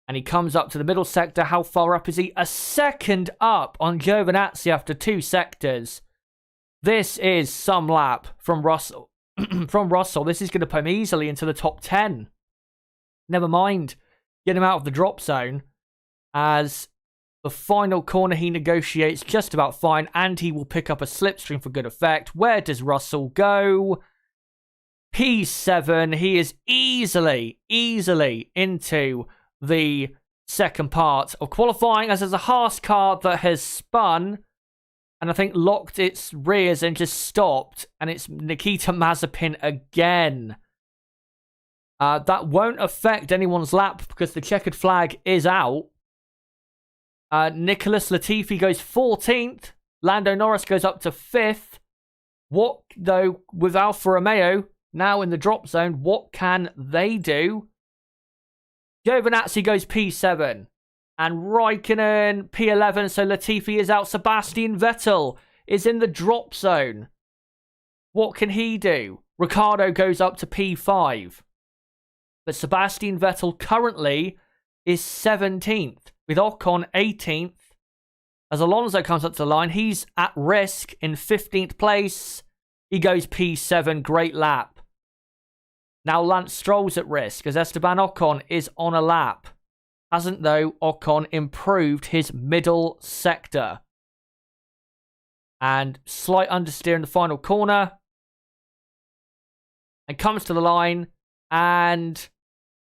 And he comes up to the middle sector. How far up is he? A second up on Giovinazzi after 2 sectors. This is some lap from Russell. From Russell. This is going to put him easily into the top 10. Never mind. Get him out of the drop zone. As the final corner he negotiates just about fine. And he will pick up a slipstream for good effect. Where does Russell go? P7. He is easily into the second part of qualifying, as there's a Haas car that has spun and I think locked its rears and just stopped, and it's Nikita Mazepin again. That won't affect anyone's lap because the checkered flag is out. Nicholas Latifi goes 14th. Lando Norris goes up to 5th. What, though, with Alfa Romeo now in the drop zone, what can they do? Giovinazzi goes P7. And Raikkonen P11. So Latifi is out. Sebastian Vettel is in the drop zone. What can he do? Ricciardo goes up to P5. But Sebastian Vettel currently is 17th. With Ocon 18th. As Alonso comes up to the line, he's at risk in 15th place. He goes P7. Great lap. Now Lance Stroll's at risk as Esteban Ocon is on a lap. Hasn't, though, Ocon improved his middle sector. And slight understeer in the final corner. And comes to the line. And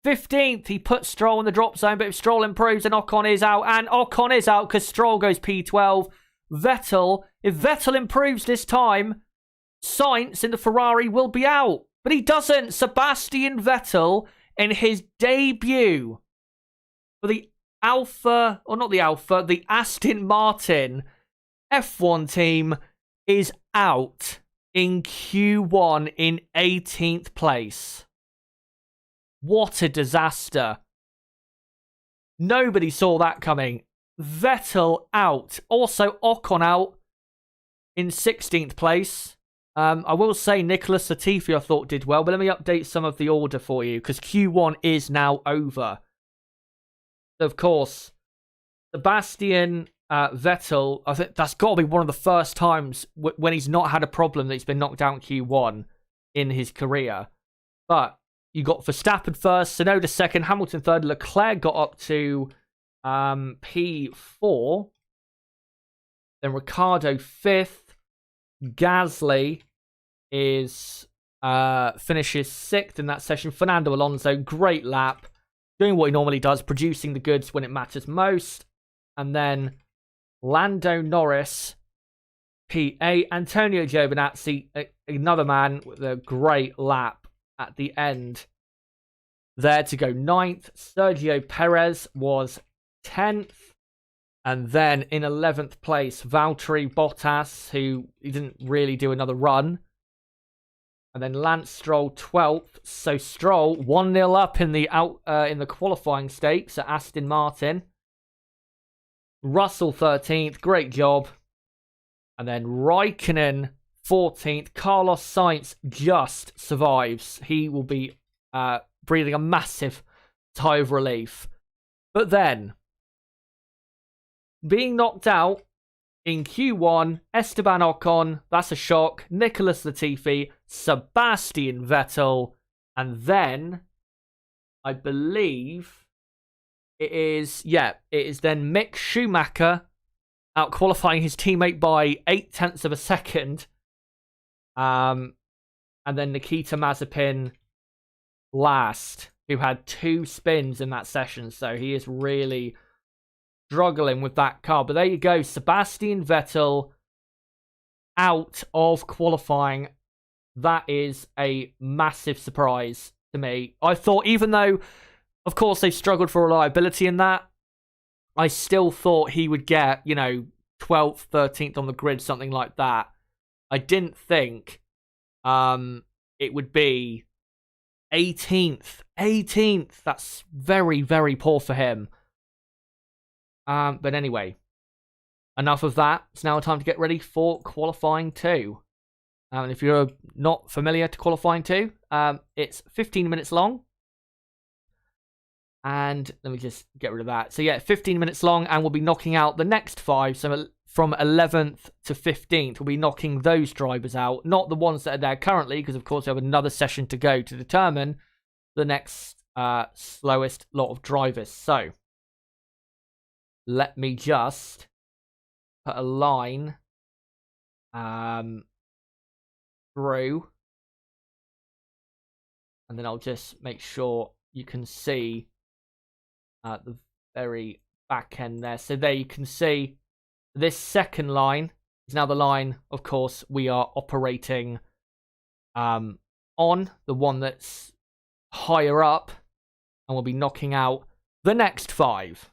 15th, he puts Stroll in the drop zone. But if Stroll improves, then Ocon is out. And Ocon is out because Stroll goes P12. Vettel, if Vettel improves this time, Sainz in the Ferrari will be out. But he doesn't. Sebastian Vettel, in his debut for the the Aston Martin F1 team, is out in Q1 in 18th place. What a disaster. Nobody saw that coming. Vettel out. Also, Ocon out in 16th place. I will say Nicholas Latifi I thought did well, but let me update some of the order for you because Q1 is now over. Of course, Sebastian Vettel, I think that's got to be one of the first times when he's not had a problem that he's been knocked out in Q1 in his career. But you got Verstappen first, Tsunoda second, Hamilton third, Leclerc got up to P4, then Ricciardo fifth, Gasly is finishes sixth in that session. Fernando Alonso, great lap, doing what he normally does, producing the goods when it matters most. And then Lando Norris, P8. Antonio Giovinazzi, another man with a great lap at the end there to go 9th. Sergio Perez was 10th. And then in 11th place, Valtteri Bottas, who he didn't really do another run. And then Lance Stroll 12th. So Stroll 1-0 up in the qualifying stakes at Aston Martin. Russell 13th, great job. And then Raikkonen 14th. Carlos Sainz just survives. He will be breathing a massive sigh of relief. But then, being knocked out in Q1, Esteban Ocon, that's a shock. Nicholas Latifi, Sebastian Vettel, and then I believe it is then Mick Schumacher out qualifying his teammate by 0.8 of a second. And then Nikita Mazepin last, who had 2 spins in that session, so he is really struggling with that car. But there you go, Sebastian Vettel out of qualifying. That is a massive surprise to me. I thought, even though, of course, they struggled for reliability in that, I still thought he would get, 12th, 13th on the grid, something like that. I didn't think it would be 18th. 18th. That's very, very poor for him. But anyway, enough of that. It's now time to get ready for qualifying 2. And if you're not familiar to qualifying 2, it's 15 minutes long. And let me just get rid of that. So yeah, 15 minutes long, and we'll be knocking out the next 5. So from 11th to 15th, we'll be knocking those drivers out. Not the ones that are there currently, because of course we have another session to go to determine the next slowest lot of drivers. So let me just put a line through, and then I'll just make sure you can see the very back end there. So there you can see this second line is now the line, of course, we are operating on, the one that's higher up, and we'll be knocking out the next 5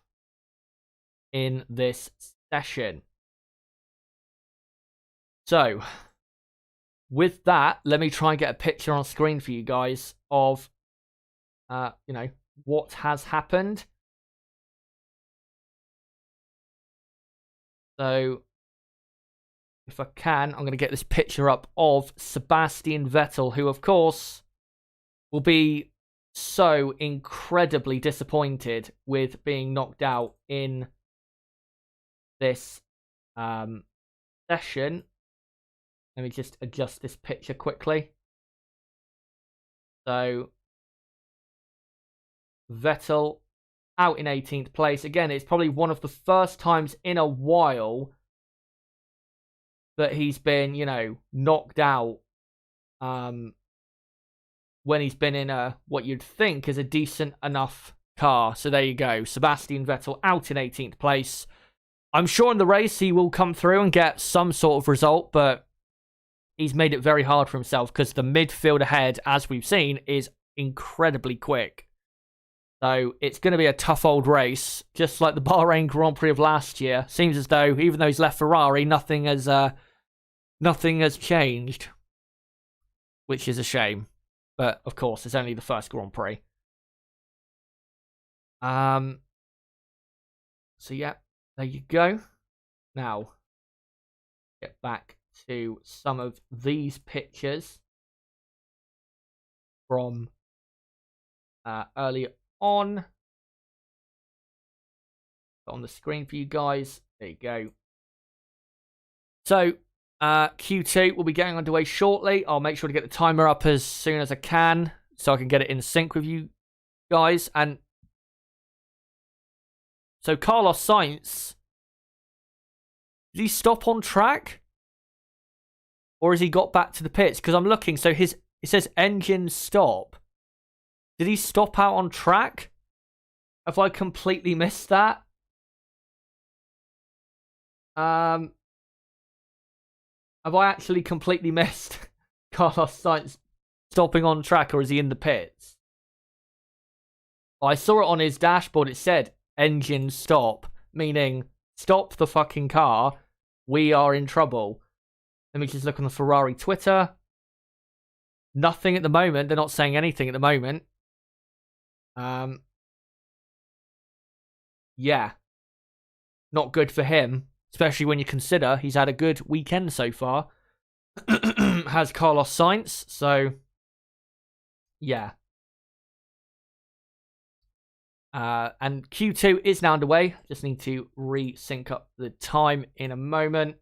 in this session. So with that, let me try and get a picture on screen for you guys of what has happened. So if I can, I'm going to get this picture up of Sebastian Vettel, who of course will be so incredibly disappointed with being knocked out in this session. Let me just adjust this picture quickly. So Vettel out in 18th place. Again, it's probably one of the first times in a while that he's been, knocked out when he's been in what you'd think is a decent enough car. So there you go. Sebastian Vettel out in 18th place. I'm sure in the race he will come through and get some sort of result, but he's made it very hard for himself because the midfield ahead, as we've seen, is incredibly quick. So it's going to be a tough old race, just like the Bahrain Grand Prix of last year. Seems as though, even though he's left Ferrari, nothing has changed, which is a shame. But of course, it's only the first Grand Prix. So yeah, there you go. Now, get back to some of these pictures from earlier on the screen for you guys. There you go. So Q2 will be getting underway shortly. I'll make sure to get the timer up as soon as I can so I can get it in sync with you guys. And so Carlos Sainz, did he stop on track? Or has he got back to the pits? Because I'm looking, so it says engine stop. Did he stop out on track? Have I completely missed that? Have I actually completely missed Carlos Sainz stopping on track, or is he in the pits? I saw it on his dashboard. It said engine stop, meaning stop the fucking car. We are in trouble. Let me just look on the Ferrari Twitter. Nothing at the moment. They're not saying anything at the moment. Yeah. Not good for him. Especially when you consider he's had a good weekend so far. Has Carlos Sainz. So, yeah. And Q2 is now underway. Just need to re-sync up the time in a moment.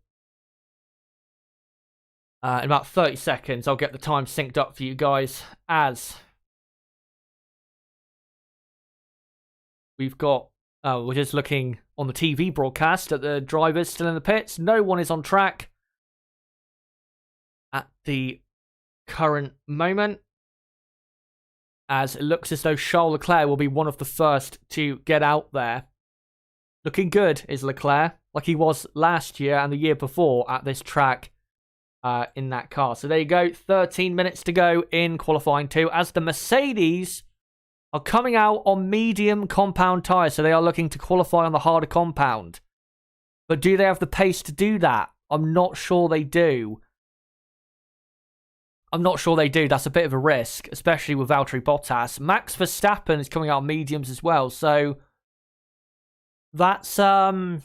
In about 30 seconds, I'll get the time synced up for you guys. As we've got, we're just looking on the TV broadcast at the drivers still in the pits. No one is on track at the current moment, as it looks as though Charles Leclerc will be one of the first to get out there. Looking good is Leclerc, like he was last year and the year before at this track in that car. So there you go, 13 minutes to go in qualifying 2, as the Mercedes are coming out on medium compound tyres, so they are looking to qualify on the harder compound. But do they have the pace to do that? I'm not sure they do. That's a bit of a risk, especially with Valtteri Bottas. Max Verstappen is coming out on mediums as well, so that's a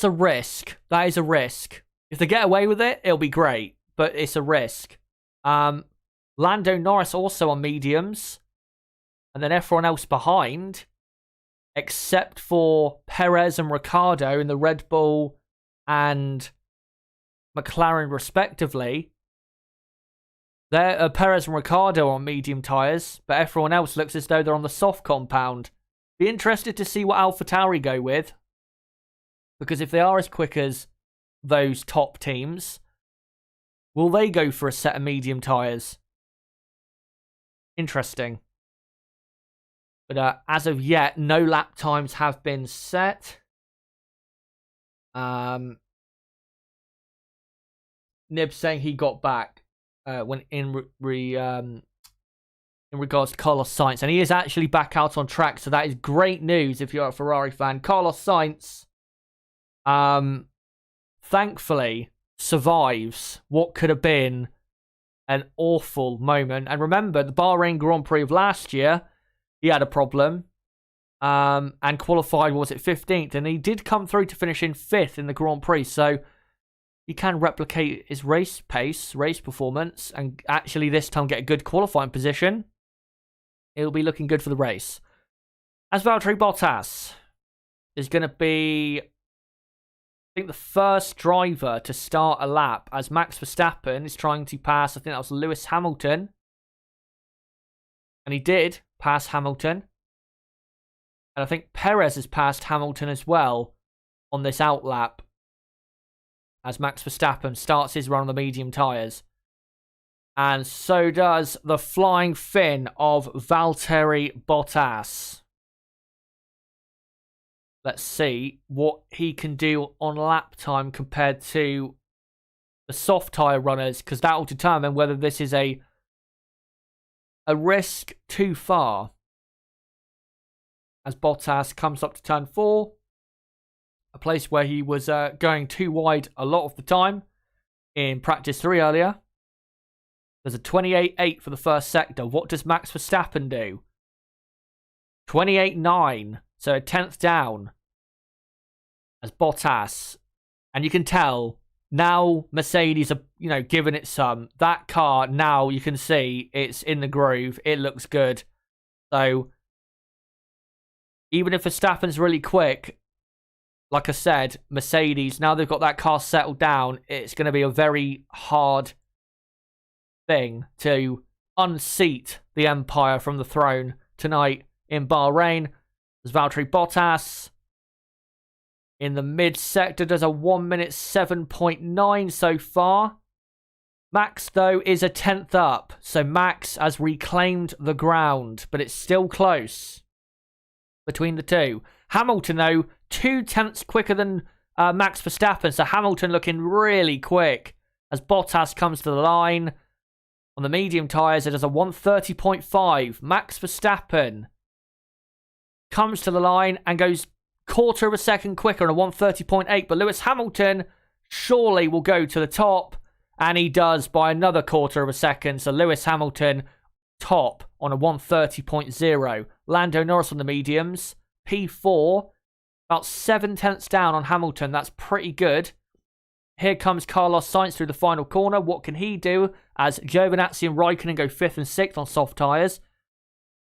risk. That is a risk. If they get away with it, it'll be great, but it's a risk. Lando Norris also on mediums, and then everyone else behind, except for Perez and Ricciardo in the Red Bull and McLaren respectively. They're Perez and Ricciardo on medium tyres, but everyone else looks as though they're on the soft compound. Be interested to see what AlphaTauri go with, because if they are as quick as those top teams, will they go for a set of medium tyres? Interesting. But as of yet, no lap times have been set. Nib saying he got back when in regards to Carlos Sainz, and he is actually back out on track, so that is great news if you're a Ferrari fan. Carlos Sainz, thankfully, survives what could have been an awful moment. And remember, the Bahrain Grand Prix of last year, he had a problem and qualified, was it 15th? And he did come through to finish in 5th in the Grand Prix. So he can replicate his race pace, race performance, and actually this time get a good qualifying position. It'll be looking good for the race. As Valtteri Bottas is going to be, I think, the first driver to start a lap, as Max Verstappen is trying to pass, I think that was Lewis Hamilton. And he did pass Hamilton. And I think Perez has passed Hamilton as well on this outlap, as Max Verstappen starts his run on the medium tyres. And so does the flying Finn of Valtteri Bottas. Let's see what he can do on lap time compared to the soft tyre runners, because that will determine whether this is a risk too far. As Bottas comes up to turn 4, a place where he was going too wide a lot of the time in practice 3 earlier. There's a 28.8 for the first sector. What does Max Verstappen do? 28.9. So a tenth down as Bottas. And you can tell now Mercedes are, giving it some. That car, now you can see it's in the groove. It looks good. So even if Verstappen's really quick, like I said, Mercedes, now they've got that car settled down, it's going to be a very hard thing to unseat the Empire from the throne tonight in Bahrain. There's Valtteri Bottas in the mid-sector, does a 1 minute 7.9 so far. Max, though, is a tenth up. So Max has reclaimed the ground, but it's still close between the two. Hamilton, though, 2 tenths quicker than Max Verstappen. So Hamilton looking really quick as Bottas comes to the line. On the medium tyres, it does a 1:30.5. Max Verstappen comes to the line and goes quarter of a second quicker on a 1:30.8. But Lewis Hamilton surely will go to the top. And he does by another quarter of a second. So Lewis Hamilton top on a 1:30.0. Lando Norris on the mediums. P4. About 7 tenths down on Hamilton. That's pretty good. Here comes Carlos Sainz through the final corner. What can he do as Giovinazzi and Raikkonen go 5th and 6th on soft tyres?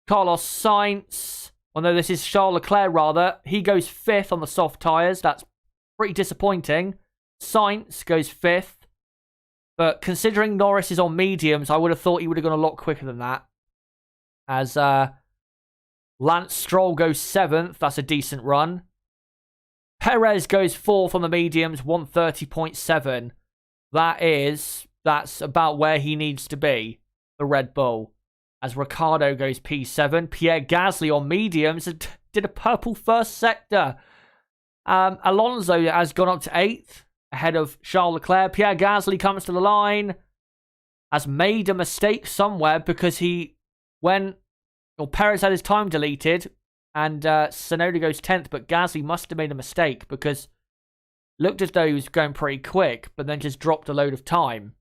Carlos Sainz, although this is Charles Leclerc rather, he goes 5th on the soft tyres. That's pretty disappointing. Sainz goes 5th. But considering Norris is on mediums, I would have thought he would have gone a lot quicker than that. As Lance Stroll goes 7th. That's a decent run. Perez goes 4th on the mediums, 1:30.7. That's about where he needs to be, the Red Bull. As Ricciardo goes P7. Pierre Gasly on mediums did a purple first sector. Alonso has gone up to 8th, ahead of Charles Leclerc. Pierre Gasly comes to the line, has made a mistake somewhere because Perez had his time deleted, and Tsunoda goes 10th, but Gasly must have made a mistake because looked as though he was going pretty quick, but then just dropped a load of time.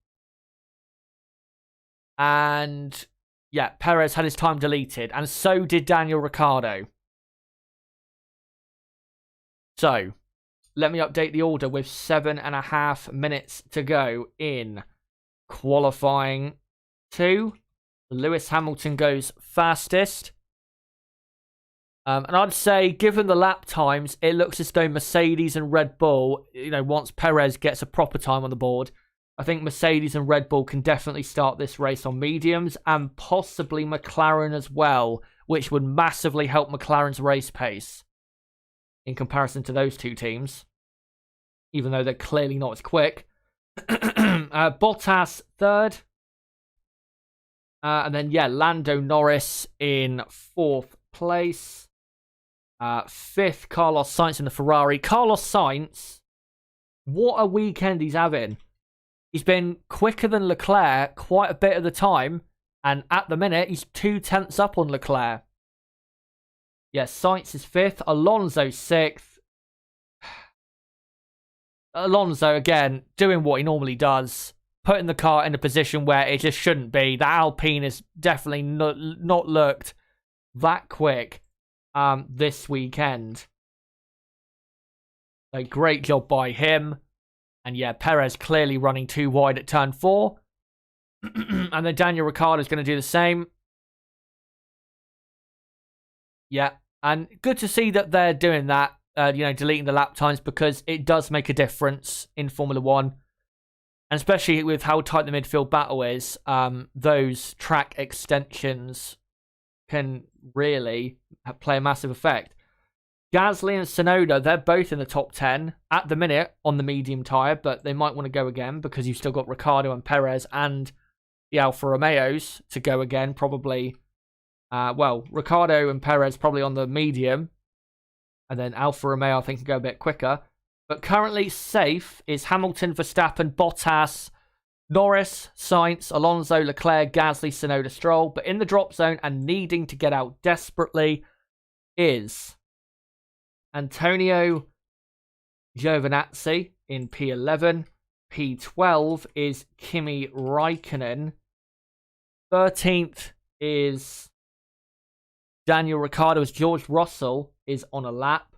And yeah, Perez had his time deleted, and so did Daniel Ricciardo. So, let me update the order with 7.5 minutes to go in qualifying 2. Lewis Hamilton goes fastest. And I'd say, given the lap times, it looks as though Mercedes and Red Bull, once Perez gets a proper time on the board, I think Mercedes and Red Bull can definitely start this race on mediums, and possibly McLaren as well, which would massively help McLaren's race pace in comparison to those two teams, even though they're clearly not as quick. Bottas 3rd. And then, Lando Norris in 4th place. 5th, Carlos Sainz in the Ferrari. Carlos Sainz, what a weekend he's having. He's been quicker than Leclerc quite a bit of the time. And at the minute, he's 2 tenths up on Leclerc. Sainz is 5th. Alonso 6th. Alonso, again, doing what he normally does. Putting the car in a position where it just shouldn't be. The Alpine has definitely not looked that quick this weekend. So great job by him. And Perez clearly running too wide at turn 4. And then Daniel Ricciardo is going to do the same. And good to see that they're doing that. Deleting the lap times, because it does make a difference in Formula 1. And especially with how tight the midfield battle is, those track extensions can really play a massive effect. Gasly and Tsunoda, they're both in the top 10 at the minute on the medium tyre, but they might want to go again because you've still got Ricciardo and Perez and the Alfa Romeos to go again, probably. Ricciardo and Perez probably on the medium, and then Alfa Romeo, I think, can go a bit quicker. But currently safe is Hamilton, Verstappen, Bottas, Norris, Sainz, Alonso, Leclerc, Gasly, Tsunoda, Stroll. But in the drop zone and needing to get out desperately is Antonio Giovinazzi in P11. P12 is Kimi Raikkonen. 13th is Daniel Ricciardo as George Russell is on a lap.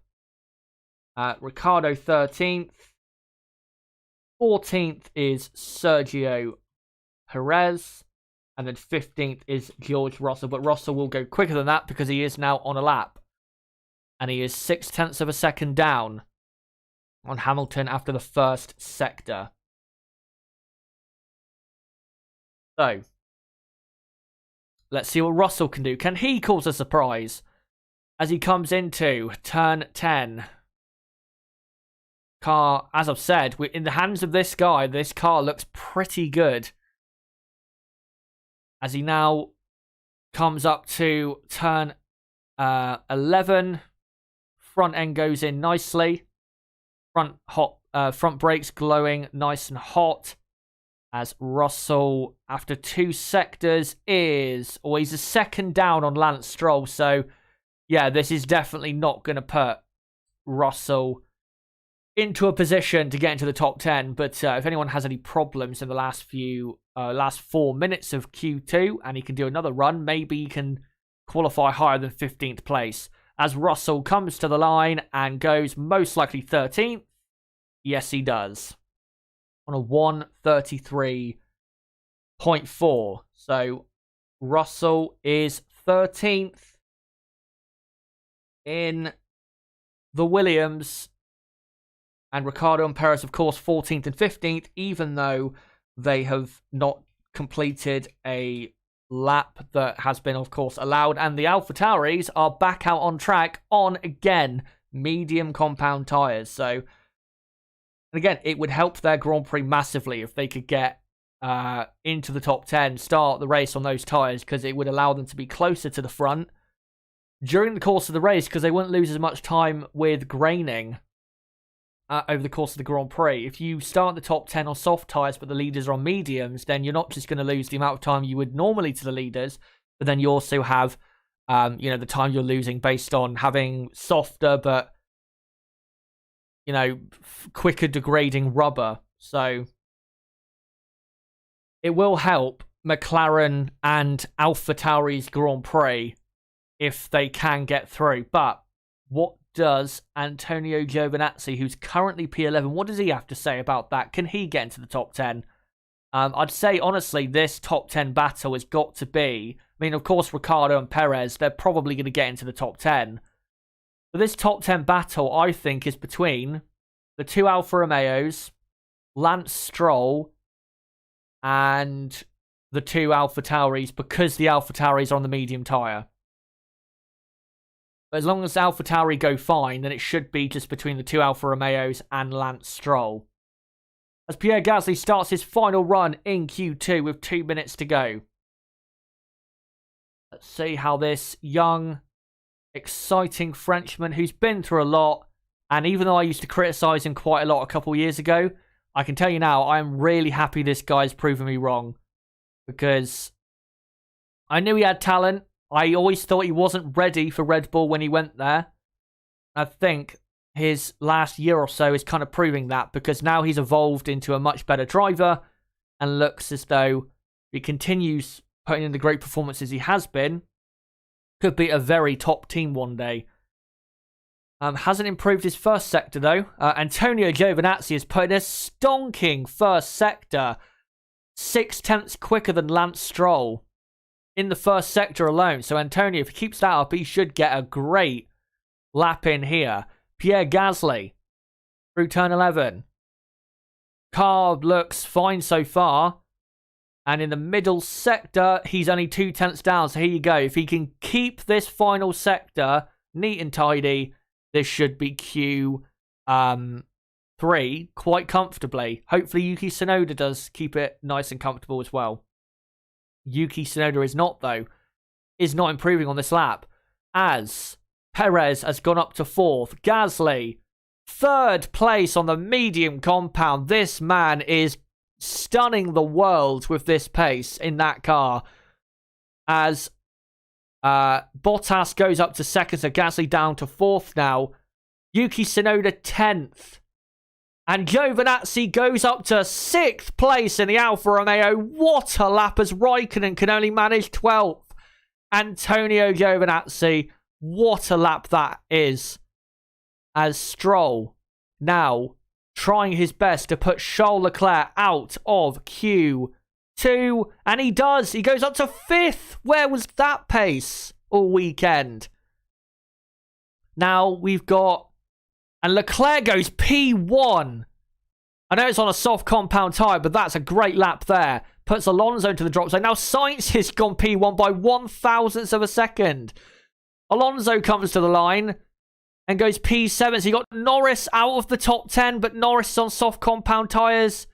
Ricciardo 13th. 14th is Sergio Perez. And then 15th is George Russell. But Russell will go quicker than that because he is now on a lap. And he is 0.6 of a second down on Hamilton after the first sector. So, let's see what Russell can do. Can he cause a surprise as he comes into turn 10? Car, as I've said, we're in the hands of this guy. This car looks pretty good. As he now comes up to turn 11. Front end goes in nicely. Front brakes glowing nice and hot. As Russell, after 2 sectors, he's a second down on Lance Stroll. So, yeah, this is definitely not going to put Russell into a position to get into the top 10. But if anyone has any problems in the last 4 minutes of Q2 and he can do another run, maybe he can qualify higher than 15th place. As Russell comes to the line and goes most likely 13th. Yes, he does. On a 1:33.4. So, Russell is 13th in the Williams. And Ricciardo and Perez, of course, 14th and 15th, even though they have not completed a lap that has been, of course, allowed. And the AlphaTauris are back out on track on, again, medium compound tyres. So, and again, it would help their Grand Prix massively if they could get into the top 10, start the race on those tyres, because it would allow them to be closer to the front during the course of the race, because they wouldn't lose as much time with graining over the course of the Grand Prix. If you start the top 10 on soft tyres, but the leaders are on mediums, then you're not just going to lose the amount of time you would normally to the leaders, but then you also have, the time you're losing based on having softer, but, quicker degrading rubber. So, it will help McLaren and AlphaTauri's Grand Prix if they can get through. But what does Antonio Giovinazzi, who's currently P11, what does he have to say about that? Can he get into the top 10? I'd say, honestly, this top 10 battle has got to be... I mean, of course, Ricciardo and Perez, they're probably going to get into the top 10. But this top 10 battle, I think, is between the 2 Alfa Romeos, Lance Stroll, and the 2 AlphaTauris, because the AlphaTauris are on the medium tyre. But as long as AlphaTauri go fine, then it should be just between the 2 Alfa Romeos and Lance Stroll. As Pierre Gasly starts his final run in Q2 with 2 minutes to go. Let's see how this young, exciting Frenchman, who's been through a lot, and even though I used to criticise him quite a lot a couple of years ago, I can tell you now, I'm really happy this guy's proven me wrong. Because I knew he had talent. I always thought he wasn't ready for Red Bull when he went there. I think his last year or so is kind of proving that, because now he's evolved into a much better driver and looks as though he continues putting in the great performances he has been. Could be a very top team one day. Hasn't improved his first sector, though. Antonio Giovinazzi has put in a stonking first sector. 0.6 quicker than Lance Stroll in the first sector alone. So Antonio, if he keeps that up, he should get a great lap in here. Pierre Gasly through turn 11. Car looks fine so far. And in the middle sector, he's only 0.2 down. So here you go. If he can keep this final sector neat and tidy, this should be Q3 quite comfortably. Hopefully Yuki Tsunoda does keep it nice and comfortable as well. Yuki Tsunoda is not, though. Is not improving on this lap. As Perez has gone up to 4th. Gasly, 3rd place on the medium compound. This man is stunning the world with this pace in that car. As Bottas goes up to 2nd, so Gasly down to 4th now. Yuki Tsunoda 10th. And Giovinazzi goes up to 6th place in the Alfa Romeo. What a lap, as Raikkonen can only manage 12th. Antonio Giovinazzi. What a lap that is. As Stroll now trying his best to put Charles Leclerc out of Q2. And he does. He goes up to 5th. Where was that pace all weekend? Now we've got... And Leclerc goes P1. I know it's on a soft compound tyre, but that's a great lap there. Puts Alonso into the drop zone. Now Sainz has gone P1 by 1,000th of a second. Alonso comes to the line and goes P7. So you got Norris out of the top 10, but Norris is on soft compound tyres.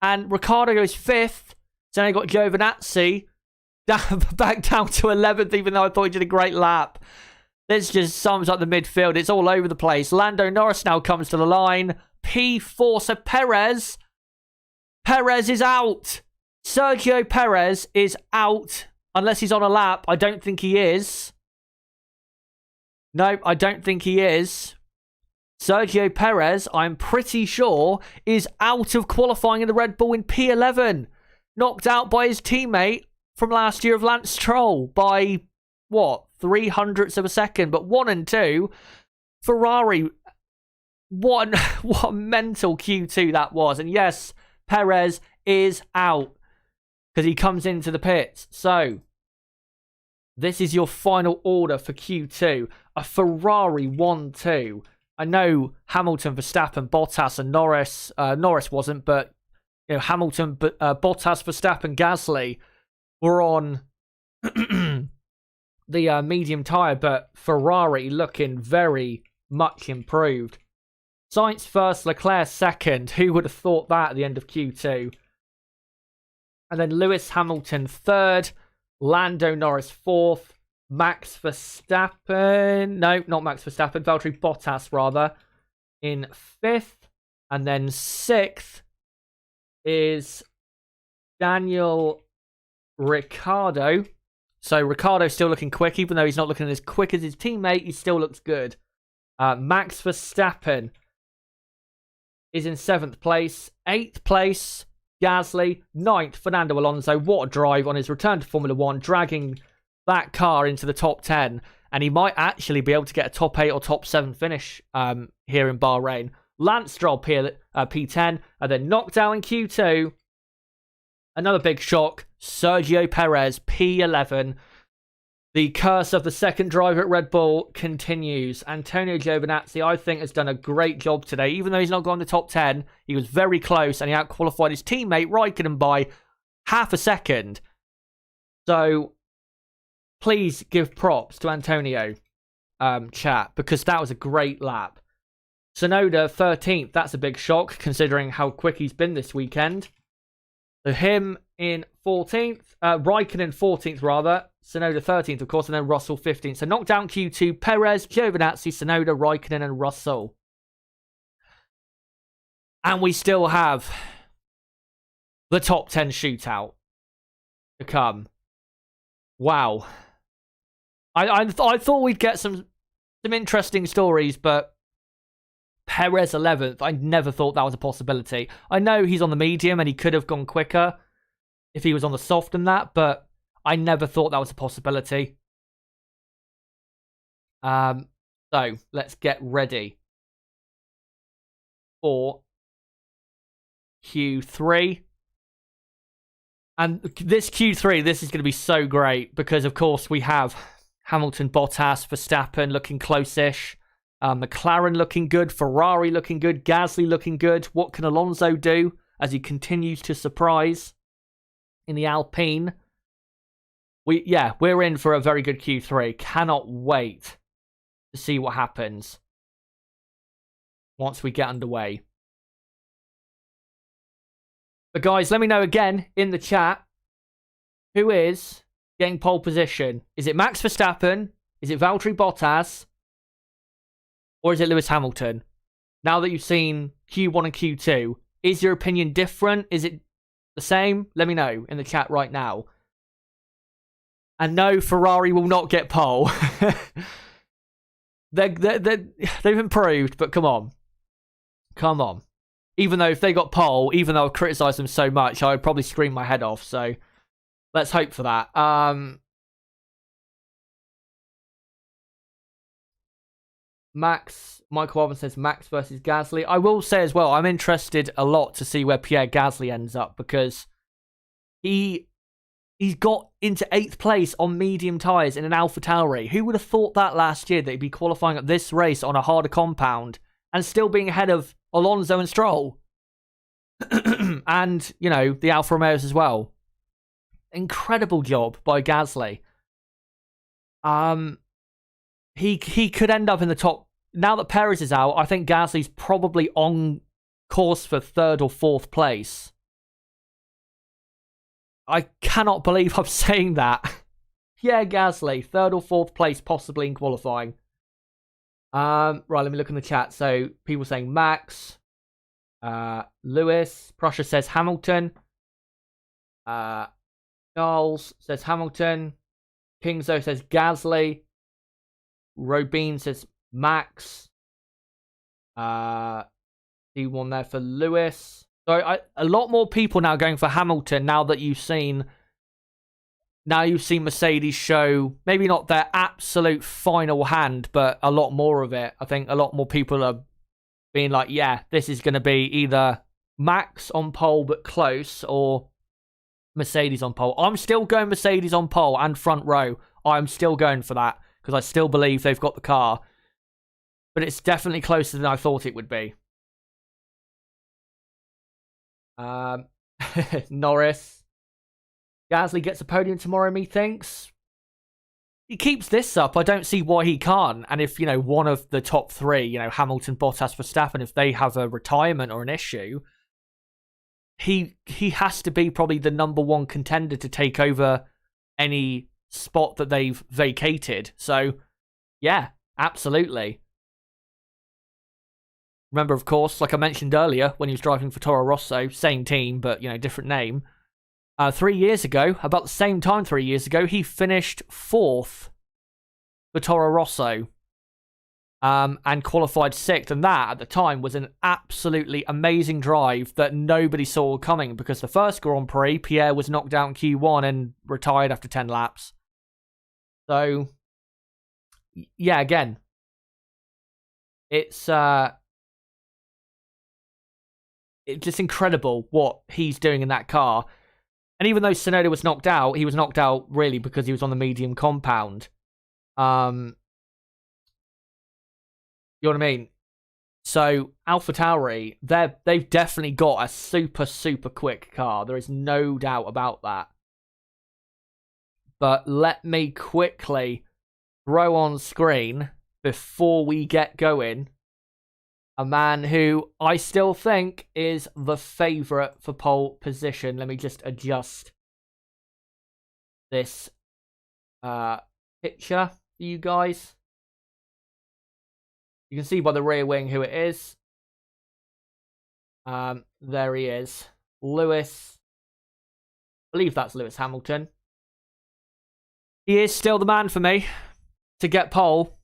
And Ricciardo goes 5th. So now you got Giovinazzi back down to 11th, even though I thought he did a great lap. This just sums up the midfield. It's all over the place. Lando Norris now comes to the line. P4. So Perez is out. Sergio Perez is out. Unless he's on a lap. I don't think he is. No, I don't think he is. Sergio Perez, I'm pretty sure, is out of qualifying in the Red Bull in P11. Knocked out by his teammate from last year of Lance Stroll by, what, 300ths of a second. But 1 and 2, Ferrari, what a mental Q2 that was. And yes, Perez is out because he comes into the pits. So, this is your final order for Q2. A Ferrari 1-2. I know Hamilton, Verstappen, Bottas and Norris. Norris wasn't, but you know, Hamilton, Bottas, Verstappen, Gasly were on the medium tyre, but Ferrari looking very much improved. Sainz first, Leclerc second. Who would have thought that at the end of Q2? And then Lewis Hamilton third. Lando Norris fourth. Max Verstappen. No, not Max Verstappen. Valtteri Bottas, rather, in fifth. And then sixth is Daniel Ricciardo. So Ricciardo's still looking quick, even though he's not looking as quick as his teammate. He still looks good. Max Verstappen is in 7th place. 8th place, Gasly. 9th, Fernando Alonso. What a drive on his return to Formula 1, dragging that car into the top 10. And he might actually be able to get a top 8 or top 7 finish here in Bahrain. Lance Stroll, P10. And then knocked out in Q2. Another big shock. Sergio Perez, P11. The curse of the second driver at Red Bull continues. Antonio Giovinazzi, I think, has done a great job today. Even though he's not gone the top 10, he was very close and he outqualified his teammate Raikkonen by half a second. So, please give props to Antonio, chat, because that was a great lap. Tsunoda, 13th. That's a big shock, considering how quick he's been this weekend. So him in 14th. Raikkonen 14th, rather. Tsunoda 13th, of course, and then Russell 15th. So knocked down Q2, Perez, Giovinazzi, Tsunoda, Raikkonen, and Russell. And we still have the top 10 shootout to come. Wow. I thought we'd get some interesting stories, but Perez 11th, I never thought that was a possibility. I know he's on the medium and he could have gone quicker if he was on the soft and that, but I never thought that was a possibility. So, let's get ready for Q3. And this Q3, this is going to be so great because, of course, we have Hamilton, Bottas, Verstappen looking close-ish. McLaren looking good. Ferrari looking good. Gasly looking good. What can Alonso do as he continues to surprise in the Alpine? We're in for a very good Q3. Cannot wait to see what happens once we get underway. But guys, let me know again in the chat who is getting pole position. Is it Max Verstappen? Is it Valtteri Bottas? Or is it Lewis Hamilton? Now that you've seen Q1 and Q2, is your opinion different? Is it the same? Let me know in the chat right now. And no, Ferrari will not get pole. They've improved, but come on. Come on. Even though if they got pole, even though I've criticised them so much, I would probably scream my head off. So let's hope for that. Michael Alvin says Max versus Gasly. I will say as well, I'm interested a lot to see where Pierre Gasly ends up, because he's got into 8th place on medium tyres in an AlphaTauri. Who would have thought that last year, that he'd be qualifying at this race on a harder compound and still being ahead of Alonso and Stroll? And, you know, the Alfa Romeos as well. Incredible job by Gasly. He could end up in the top. Now that Perez is out, I think Gasly's probably on course for 3rd or 4th place. I cannot believe I'm saying that. Yeah, Gasly, 3rd or 4th place, possibly in qualifying. Right, let me look in the chat. So, people saying Max, Lewis, Prussia says Hamilton, Charles says Hamilton, Kingzo says Gasly, Robin says Max, D1 there for Lewis. So a lot more people now going for Hamilton now that you've seen Mercedes show maybe not their absolute final hand, but a lot more of it. I think a lot more people are being like, yeah, this is going to be either Max on pole but close, or Mercedes on pole. I'm still going Mercedes on pole and front row. I'm still going for that because I still believe they've got the car. But it's definitely closer than I thought it would be. Norris. Gasly gets a podium tomorrow, methinks. He keeps this up, I don't see why he can't. And if, you know, one of the top 3, you know, Hamilton, Bottas, Verstappen, if they have a retirement or an issue, he has to be probably the #1 contender to take over any spot that they've vacated. So, yeah, absolutely. Remember, of course, like I mentioned earlier, when he was driving for Toro Rosso, same team, but, you know, different name. 3 years ago, about the same time 3 years ago, he finished 4th for Toro Rosso and qualified 6th. And that, at the time, was an absolutely amazing drive that nobody saw coming, because the first Grand Prix, Pierre was knocked out in Q1 and retired after 10 laps. So, yeah, again, it's just incredible what he's doing in that car. And even though Tsunoda was knocked out, he was knocked out really because he was on the medium compound. You know what I mean? So, AlphaTauri, they've definitely got a super, super quick car. There is no doubt about that. But let me quickly throw on screen, before we get going, a man who I still think is the favourite for pole position. Let me just adjust this picture for you guys. You can see by the rear wing who it is. There he is. Lewis. I believe that's Lewis Hamilton. He is still the man for me to get pole.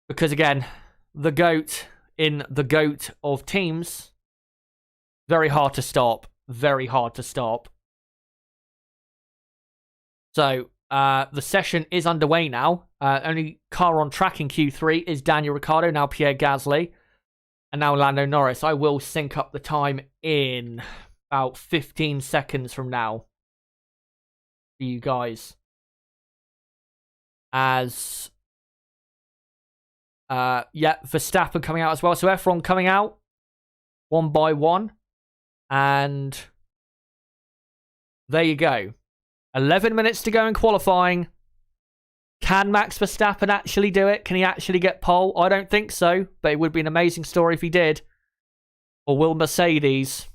Because again, the GOAT in the GOAT of teams. Very hard to stop. Very hard to stop. So, the session is underway now. Only car on track in Q3 is Daniel Ricciardo, now Pierre Gasly, and now Lando Norris. I will sync up the time in about 15 seconds from now for you guys. As, yeah, Verstappen coming out as well. So F1 coming out one by one. And there you go. 11 minutes to go in qualifying. Can Max Verstappen actually do it? Can he actually get pole? I don't think so, but it would be an amazing story if he did. Or will Mercedes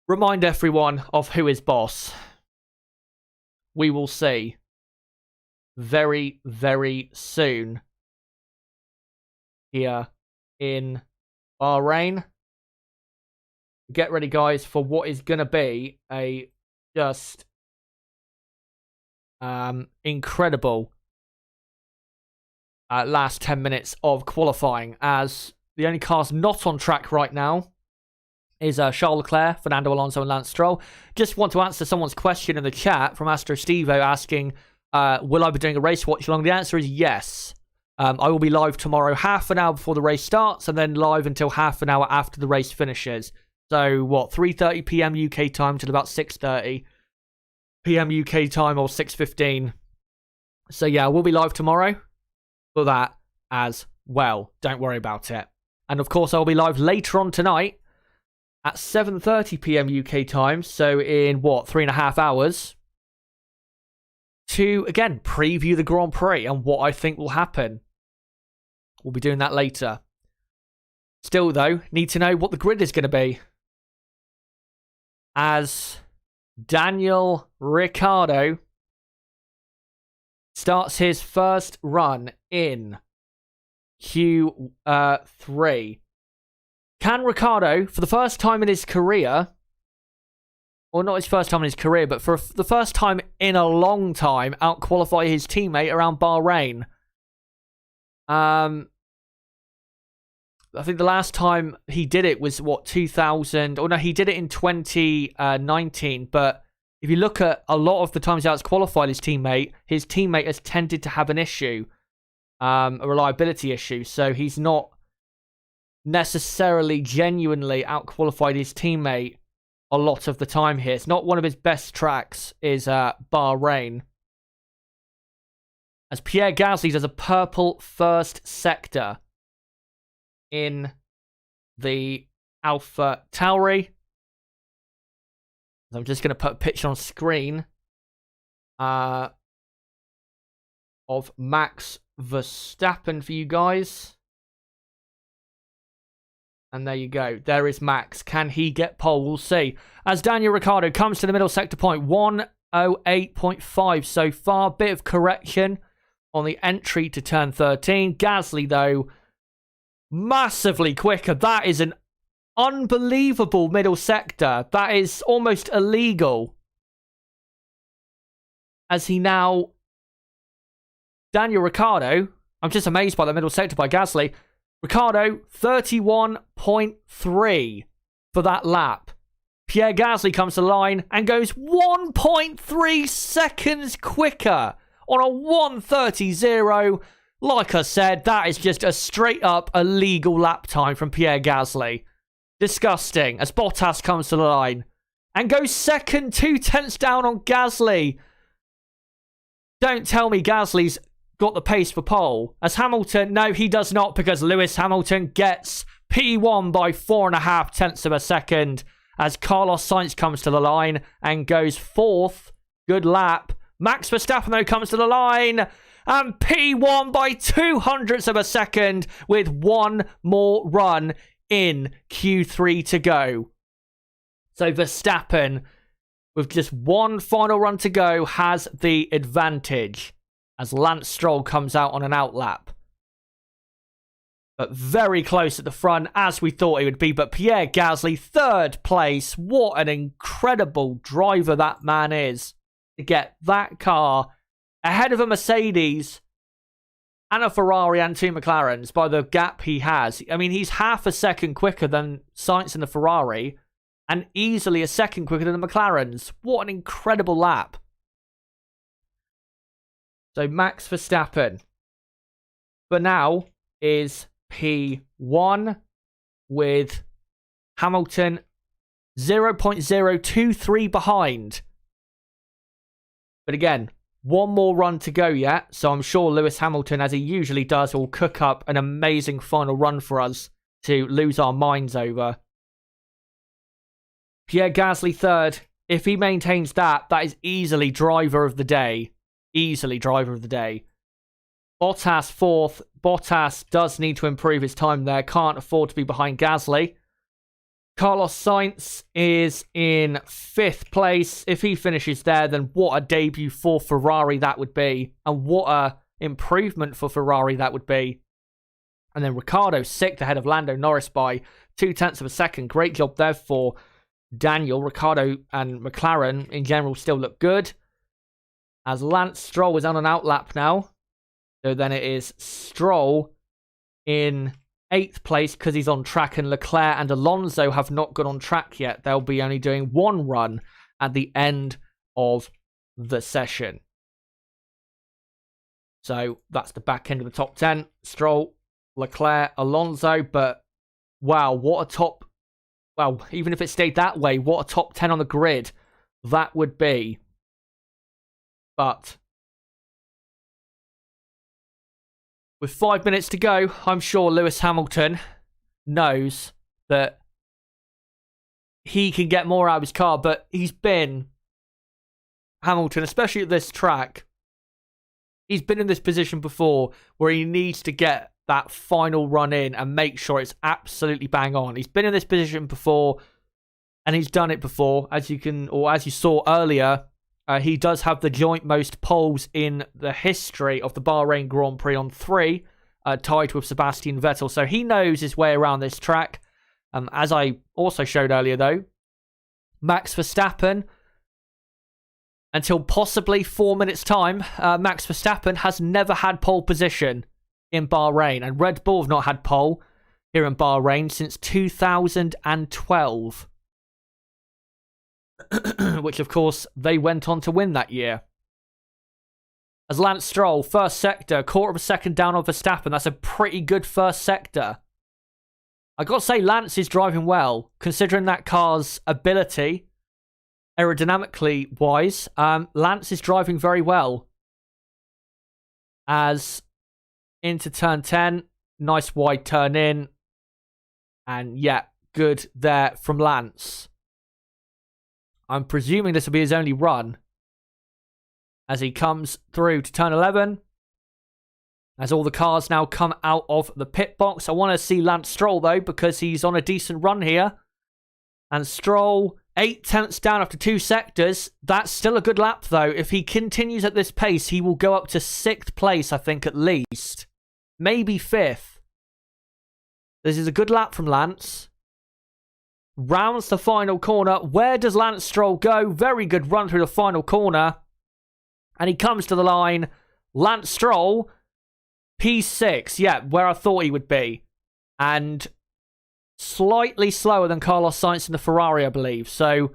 remind everyone of who is boss? We will see very, very soon here in Bahrain. Get ready, guys, for what is going to be a just incredible last 10 minutes of qualifying, as the only cars not on track right now is Charles Leclerc, Fernando Alonso and Lance Stroll. Just want to answer someone's question in the chat from Astro Stevo asking, will I be doing a race watch along? The answer is yes. I will be live tomorrow half an hour before the race starts, and then live until half an hour after the race finishes. So, 3:30 p.m. UK time till about 6:30 p.m. UK time, or 6:15. So, yeah, we'll be live tomorrow for that as well. Don't worry about it. And, of course, I'll be live later on tonight at 7:30 p.m. UK time. So, in, 3.5 hours, to, again, preview the Grand Prix and what I think will happen. We'll be doing that later. Still, though, need to know what the grid is going to be, as Daniel Ricciardo starts his first run in Q3. Can Ricciardo, for the first time in his career, or not his first time in his career, but for the first time in a long time, out-qualify his teammate around Bahrain? I think the last time he did it was, 2000? Or no, he did it in 2019. But if you look at a lot of the times he's qualified his teammate has tended to have an issue, a reliability issue. So he's not necessarily genuinely out-qualified his teammate a lot of the time here. It's not one of his best tracks, is Bahrain. As Pierre Gasly does a purple first sector in the Alpha Tauri. I'm just going to put a picture on screen of Max Verstappen for you guys. And there you go. There is Max. Can he get pole? We'll see. As Daniel Ricciardo comes to the middle sector point, 1:08.5 so far. Bit of correction on the entry to turn 13. Gasly, though, massively quicker. That is an unbelievable middle sector. That is almost illegal. As he now... Daniel Ricciardo, I'm just amazed by the middle sector by Gasly. Ricciardo, 31.3 for that lap. Pierre Gasly comes to the line and goes 1.3 seconds quicker on a 1:30.0. Like I said, that is just a straight up illegal lap time from Pierre Gasly. Disgusting. As Bottas comes to the line and goes second, 2 tenths down on Gasly. Don't tell me Gasly's got the pace for pole. As Hamilton, no, he does not, because Lewis Hamilton gets P1 by 4.5 tenths of a second. As Carlos Sainz comes to the line and goes 4th. Good lap. Max Verstappen, though, comes to the line and P1 by 0.02 of a second with one more run in Q3 to go. So Verstappen, with just one final run to go, has the advantage as Lance Stroll comes out on an outlap. But very close at the front, as we thought it would be. But Pierre Gasly, 3rd place. What an incredible driver that man is, to get that car ahead of a Mercedes and a Ferrari and 2 McLarens by the gap he has. I mean, he's half a second quicker than Sainz in the Ferrari and easily a second quicker than the McLarens. What an incredible lap. So Max Verstappen for now is P1 with Hamilton 0.023 behind. But again, one more run to go yet, so I'm sure Lewis Hamilton, as he usually does, will cook up an amazing final run for us to lose our minds over. Pierre Gasly 3rd. If he maintains that, that is easily driver of the day. Easily driver of the day. Bottas 4th. Bottas does need to improve his time there. Can't afford to be behind Gasly. Carlos Sainz is in 5th place. If he finishes there, then what a debut for Ferrari that would be. And what a improvement for Ferrari that would be. And then Ricciardo 6th ahead of Lando Norris by 2 tenths of a second. Great job there for Daniel. Ricciardo and McLaren in general still look good. As Lance Stroll is on an outlap now. So then it is Stroll in 8th place because he's on track, and Leclerc and Alonso have not got on track yet. They'll be only doing one run at the end of the session. So that's the back end of the top 10. Stroll, Leclerc, Alonso. But wow, what a top... Well, even if it stayed that way, what a top 10 on the grid that would be. But with 5 minutes to go, I'm sure Lewis Hamilton knows that he can get more out of his car. But he's been... Hamilton, especially at this track, he's been in this position before where he needs to get that final run in and make sure it's absolutely bang on. He's been in this position before and he's done it before. As you saw earlier, he does have the joint most poles in the history of the Bahrain Grand Prix on 3, tied with Sebastian Vettel. So he knows his way around this track. As I also showed earlier though, Max Verstappen, until possibly 4 minutes time, Max Verstappen has never had pole position in Bahrain. And Red Bull have not had pole here in Bahrain since 2012. Which, of course, they went on to win that year. As Lance Stroll, first sector, quarter of a second down on Verstappen. That's a pretty good first sector. I got to say, Lance is driving well, considering that car's ability. Aerodynamically wise, Lance is driving very well. As into turn 10, nice wide turn in. And yeah, good there from Lance. I'm presuming this will be his only run. As he comes through to turn 11. As all the cars now come out of the pit box. I want to see Lance Stroll though, because he's on a decent run here. And Stroll... 8 tenths down after 2 sectors. That's still a good lap, though. If he continues at this pace, he will go up to 6th place, I think, at least. Maybe 5th. This is a good lap from Lance. Rounds the final corner. Where does Lance Stroll go? Very good run through the final corner. And he comes to the line. Lance Stroll, P6. Yeah, where I thought he would be. And... slightly slower than Carlos Sainz in the Ferrari, I believe. So,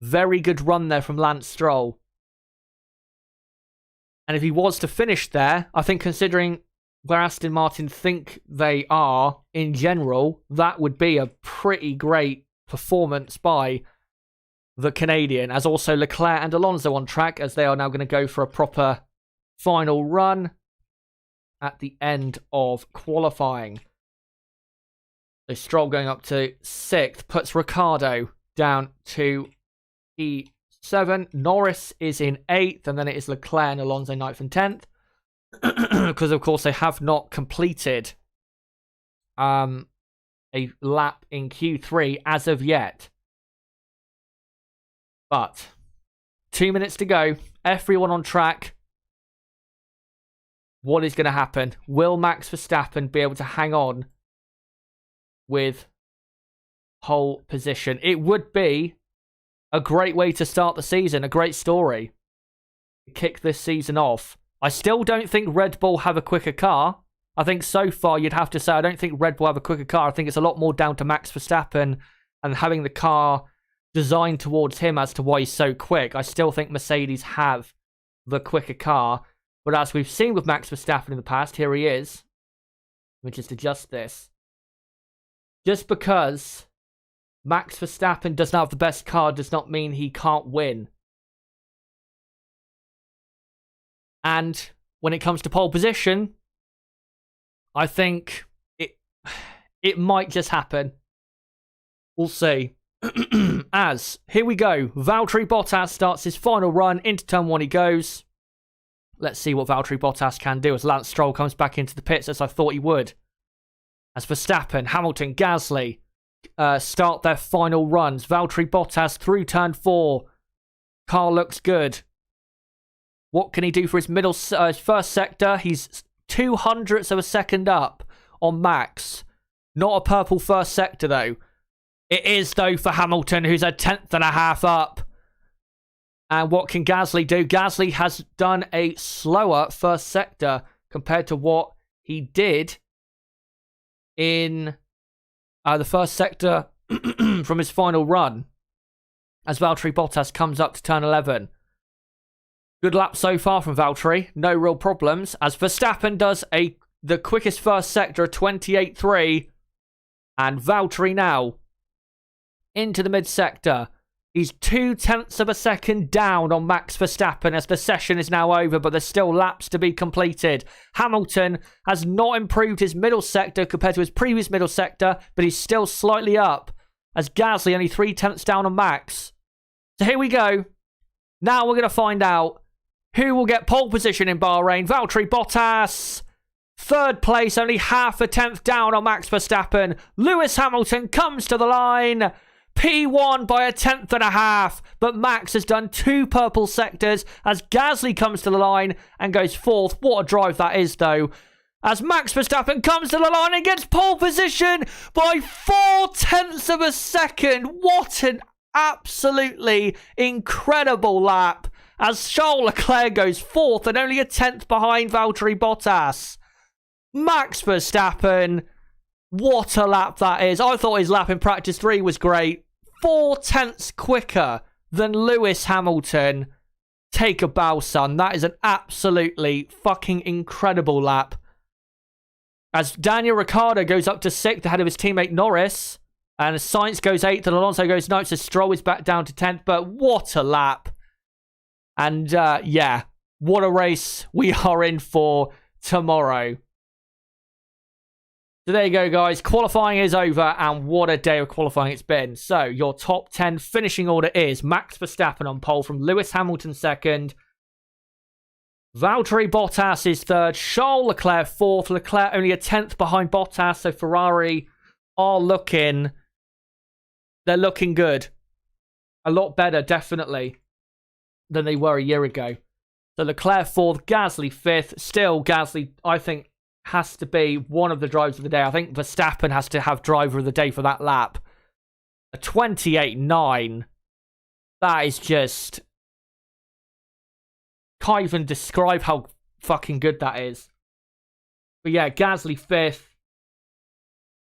very good run there from Lance Stroll. And if he was to finish there, I think considering where Aston Martin think they are in general, that would be a pretty great performance by the Canadian. As also Leclerc and Alonso on track, as they are now going to go for a proper final run at the end of qualifying. So Stroll going up to 6th puts Ricciardo down to P7. Norris is in 8th, and then it is Leclerc and Alonso 9th and 10th. Because, of course, they have not completed a lap in Q3 as of yet. But 2 minutes to go. Everyone on track. What is going to happen? Will Max Verstappen be able to hang on with pole position? It would be a great way to start the season, a great story to kick this season off. I still don't think Red Bull have a quicker car. I think so far you'd have to say I don't think Red Bull have a quicker car. I think it's a lot more down to Max Verstappen and having the car designed towards him as to why he's so quick. I still think Mercedes have the quicker car. But as we've seen with Max Verstappen in the past, here he is. Let me just adjust this. Just because Max Verstappen does not have the best car does not mean he can't win. And when it comes to pole position, I think it might just happen. We'll see. As, here we go. Valtteri Bottas starts his final run. Into turn 1 he goes. Let's see what Valtteri Bottas can do as Lance Stroll comes back into the pits as I thought he would. As Verstappen, Hamilton, Gasly start their final runs. Valtteri Bottas through turn 4. Car looks good. What can he do for his first sector? He's 0.02 of a second up on Max. Not a purple first sector though. It is though for Hamilton, who's 1.5 up. And what can Gasly do? Gasly has done a slower first sector compared to what he did in the first sector from his final run. As Valtteri Bottas comes up to turn 11. Good lap so far from Valtteri. No real problems. As Verstappen does the quickest first sector of 28.3. And Valtteri now into the mid-sector. He's 0.2 of a second down on Max Verstappen as the session is now over, but there's still laps to be completed. Hamilton has not improved his middle sector compared to his previous middle sector, but he's still slightly up as Gasly only 0.3 down on Max. So here we go. Now we're going to find out who will get pole position in Bahrain. Valtteri Bottas. Third place, only half a tenth down on Max Verstappen. Lewis Hamilton comes to the line. P1 by a tenth and a half. But Max has done 2 purple sectors as Gasly comes to the line and goes fourth. What a drive that is, though. As Max Verstappen comes to the line and gets pole position by 0.4 of a second. What an absolutely incredible lap. As Charles Leclerc goes fourth and only a tenth behind Valtteri Bottas. Max Verstappen, what a lap that is. I thought his lap in practice 3 was great. 0.4 quicker than Lewis Hamilton. Take a bow, son. That is an absolutely fucking incredible lap. As Daniel Ricciardo goes up to 6th ahead of his teammate Norris. And Sainz goes 8th and Alonso goes 9th. So Stroll is back down to 10th. But what a lap. And yeah, what a race we are in for tomorrow. So there you go, guys. Qualifying is over, and what a day of qualifying it's been. So your top 10 finishing order is Max Verstappen on pole from Lewis Hamilton second. Valtteri Bottas is third. Charles Leclerc fourth. Leclerc only a tenth behind Bottas, so Ferrari are looking... They're looking good. A lot better, definitely, than they were a year ago. So Leclerc fourth, Gasly fifth. Still, Gasly, I think, has to be one of the drivers of the day. I think Verstappen has to have driver of the day for that lap. A 28.9. That is just... Can't even describe how fucking good that is. But yeah, Gasly fifth.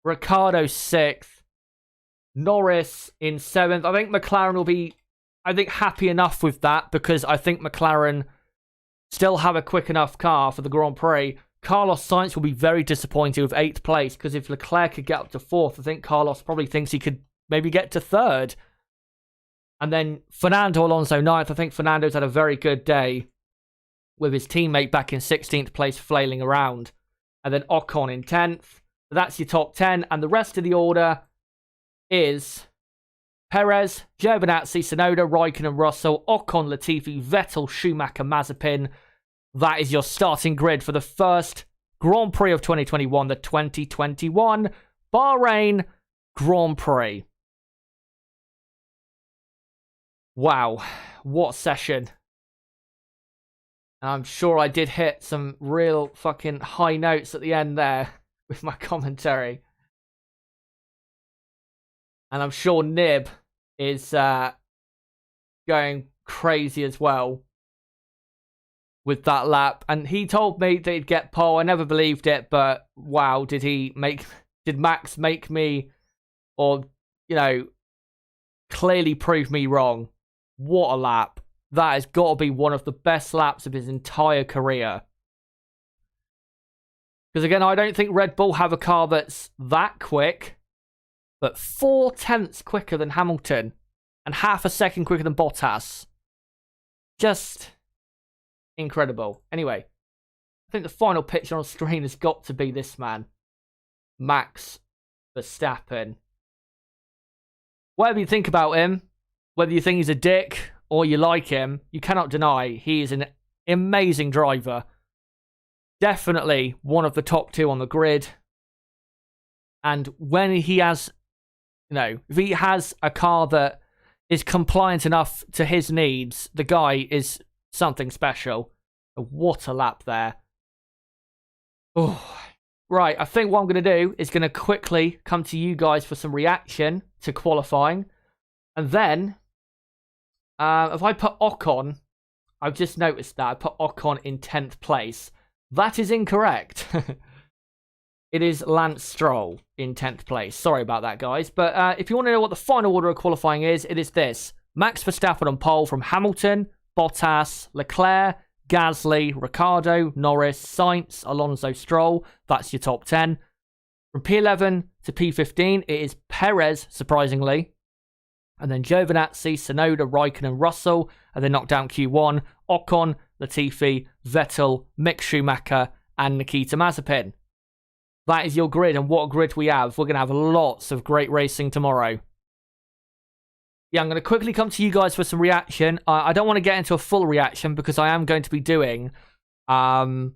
Ricciardo sixth. Norris in 7th. I think McLaren will be, happy enough with that because I think McLaren still have a quick enough car for the Grand Prix. Carlos Sainz will be very disappointed with 8th place because if Leclerc could get up to 4th, I think Carlos probably thinks he could maybe get to 3rd. And then Fernando Alonso 9th. I think Fernando's had a very good day with his teammate back in 16th place flailing around. And then Ocon in 10th. That's your top 10. And the rest of the order is Perez, Giovinazzi, Tsunoda, Raikkonen, Russell, Ocon, Latifi, Vettel, Schumacher, Mazepin. That is your starting grid for the first Grand Prix of 2021, the 2021 Bahrain Grand Prix. Wow, what session. I'm sure I did hit some real fucking high notes at the end there with my commentary. And I'm sure Nib is going crazy as well with that lap. And he told me that he'd get pole. I never believed it, but wow, did Max make me, or, clearly prove me wrong. What a lap. That has got to be one of the best laps of his entire career. Because again, I don't think Red Bull have a car that's that quick. But 0.4 quicker than Hamilton. And half a second quicker than Bottas. Just incredible. Anyway, I think the final picture on screen has got to be this man. Max Verstappen. Whatever you think about him, whether you think he's a dick or you like him, you cannot deny he is an amazing driver. Definitely one of the top 2 on the grid. And when he has... if he has a car that is compliant enough to his needs, the guy is something special. What a lap there. Oh, right, I think what I'm going to do is going to quickly come to you guys for some reaction to qualifying. And then, if I put Ocon, I've just noticed that I put Ocon in 10th place. That is incorrect. It is Lance Stroll in 10th place. Sorry about that, guys. But if you want to know what the final order of qualifying is, it is this. Max Verstappen on pole from Hamilton, Bottas, Leclerc, Gasly, Ricciardo, Norris, Sainz, Alonso, Stroll. That's your top 10. From P11 to P15, it is Perez, surprisingly. And then Giovinazzi, Tsunoda, Raikkonen, Russell. And then knocked down Q1, Ocon, Latifi, Vettel, Mick Schumacher, and Nikita Mazepin. That is your grid, and what a grid we have. We're going to have lots of great racing tomorrow. Yeah, I'm going to quickly come to you guys for some reaction. I don't want to get into a full reaction because I am going to be doing a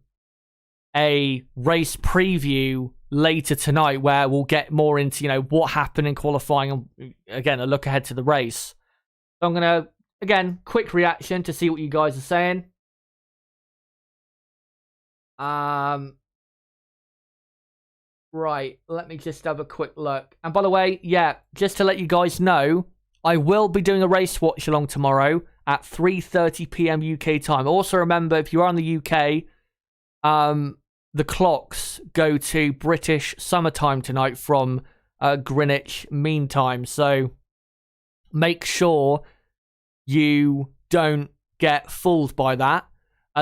race preview later tonight where we'll get more into, what happened in qualifying and, again, a look ahead to the race. So I'm going to, again, quick reaction to see what you guys are saying. Right, let me just have a quick look. And by the way, yeah, just to let you guys know, I will be doing a race watch along tomorrow at 3:30 p.m. UK time. Also remember, if you are in the UK, the clocks go to British summertime tonight from Greenwich Mean Time. So make sure you don't get fooled by that.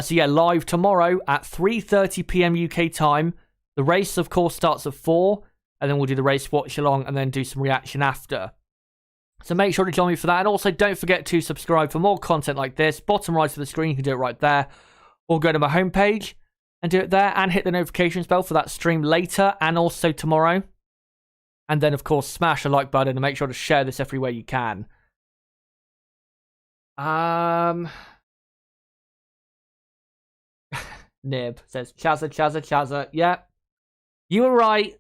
So yeah, live tomorrow at 3:30 p.m. UK time. The race, of course, starts at 4, and then we'll do the race watch along and then do some reaction after. So make sure to join me for that. And also, don't forget to subscribe for more content like this. Bottom right of the screen, you can do it right there. Or go to my homepage and do it there. And hit the notifications bell for that stream later and also tomorrow. And then, of course, smash the like button and make sure to share this everywhere you can. Nib says, Chazza. Yeah. You were right.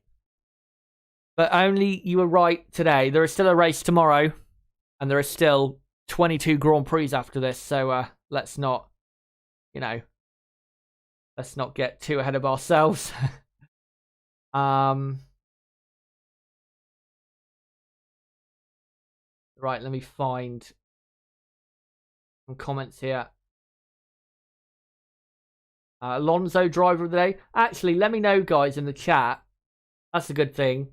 But only you were right today. There is still a race tomorrow. And there is still 22 Grand Prix after this. So let's not, let's not get too ahead of ourselves. Right, let me find some comments here. Alonso, driver of the day. Actually, let me know, guys, in the chat. That's a good thing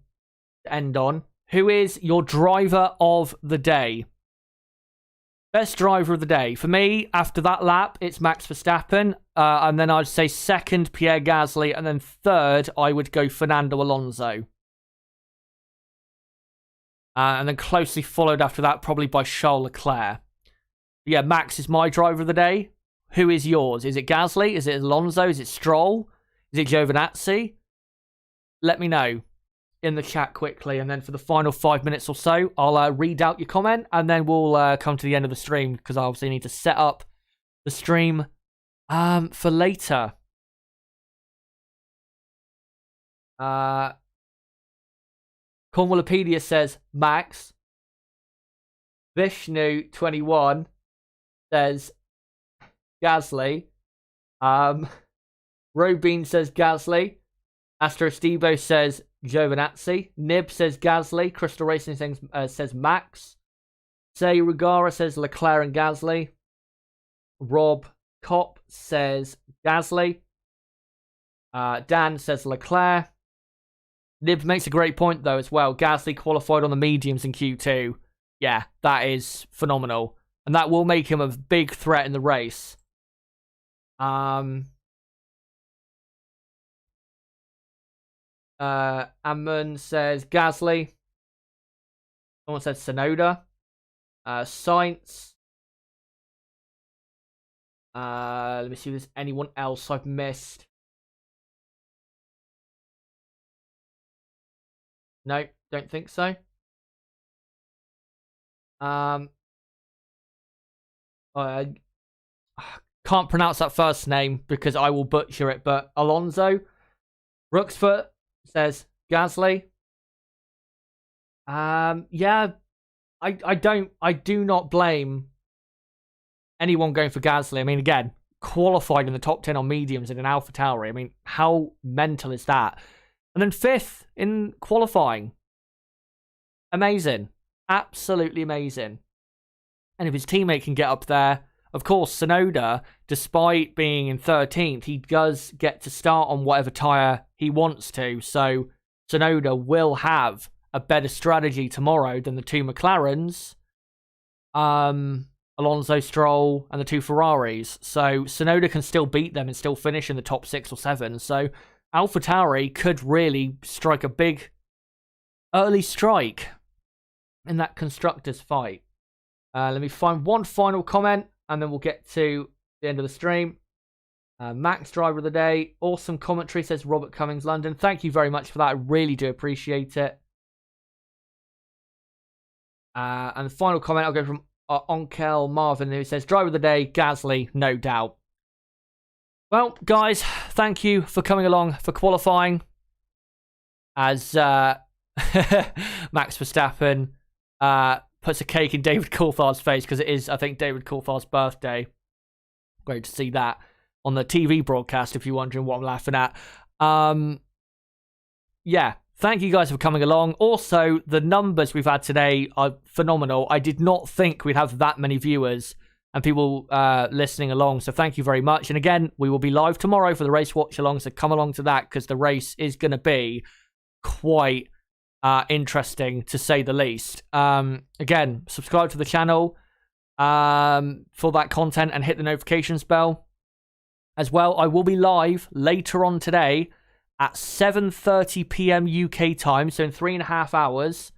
to end on. Who is your driver of the day? Best driver of the day. For me, after that lap, it's Max Verstappen. And then I'd say second, Pierre Gasly. And then third, I would go Fernando Alonso. And then closely followed after that, probably by Charles Leclerc. Yeah, Max is my driver of the day. Who is yours? Is it Gasly? Is it Alonso? Is it Stroll? Is it Giovinazzi? Let me know in the chat quickly. And then for the final 5 minutes or so, I'll read out your comment. And then we'll come to the end of the stream because I obviously need to set up the stream for later. Cornwallopedia says Max. Vishnu21 says Gasly. Robin says Gasly. Astro Stebo says Giovinazzi. Nib says Gasly. Crystal Racing says Max. Say Rugara says Leclerc and Gasly. Rob Kopp says Gasly. Dan says Leclerc. Nib makes a great point though as well. Gasly qualified on the mediums in Q2. Yeah, that is phenomenal. And that will make him a big threat in the race. Amun says Gasly. Someone said Tsunoda. Sainz. Let me see if there's anyone else I've missed. No, don't think so. I can't pronounce that first name because I will butcher it, but Alonso. Rooksfoot says Gasly. Yeah, I do not blame anyone going for Gasly. I mean, again, qualified in the top 10 on mediums in an AlphaTauri. I mean, how mental is that? And then 5th in qualifying. Amazing. Absolutely amazing. And if his teammate can get up there, of course, Tsunoda, despite being in 13th, he does get to start on whatever tyre he wants to. So Tsunoda will have a better strategy tomorrow than the two McLarens. Alonso, Stroll, and the 2 Ferraris. So Tsunoda can still beat them and still finish in the top 6 or 7. So AlphaTauri could really strike a big early strike in that constructors fight. Let me find one final comment and then we'll get to the end of the stream. Max Driver of the Day. Awesome commentary, says Robert Cummings, London. Thank you very much for that. I really do appreciate it. And the final comment I'll go from Onkel Marvin, who says, Driver of the Day, Gasly, no doubt. Well, guys, thank you for coming along for qualifying. As Max Verstappen puts a cake in David Coulthard's face, because it is, I think, David Coulthard's birthday. Great to see that on the TV broadcast, if you're wondering what I'm laughing at. Yeah, thank you guys for coming along. Also, the numbers we've had today are phenomenal. I did not think we'd have that many viewers and people listening along, so thank you very much. And again, we will be live tomorrow for the race watch along, so come along to that, because the race is going to be quite interesting, to say the least. Again, subscribe to the channel for that content and hit the notifications bell. As well, I will be live later on today at 7:30 p.m. UK time, so in 3.5 hours,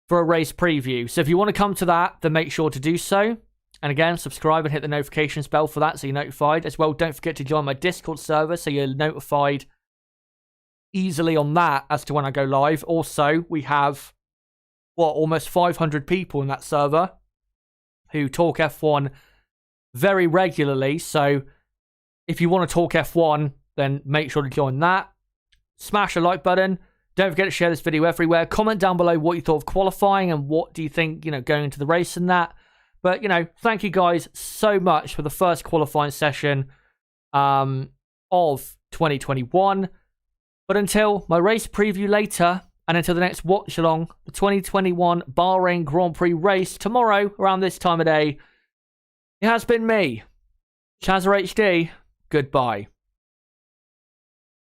for a race preview. So if you want to come to that, then make sure to do so. And again, subscribe and hit the notifications bell for that, so you're notified. As well, don't forget to join my Discord server, so you're notified easily on that as to when I go live. Also, we have, almost 500 people in that server who talk F1 very regularly. So if you want to talk F1, then make sure to join that. Smash a like button. Don't forget to share this video everywhere. Comment down below what you thought of qualifying and what do you think, going into the race and that. But, thank you guys so much for the first qualifying session of 2021. But until my race preview later, and until the next watch along, the 2021 Bahrain Grand Prix race tomorrow around this time of day, it has been me, Chazza HD. Goodbye.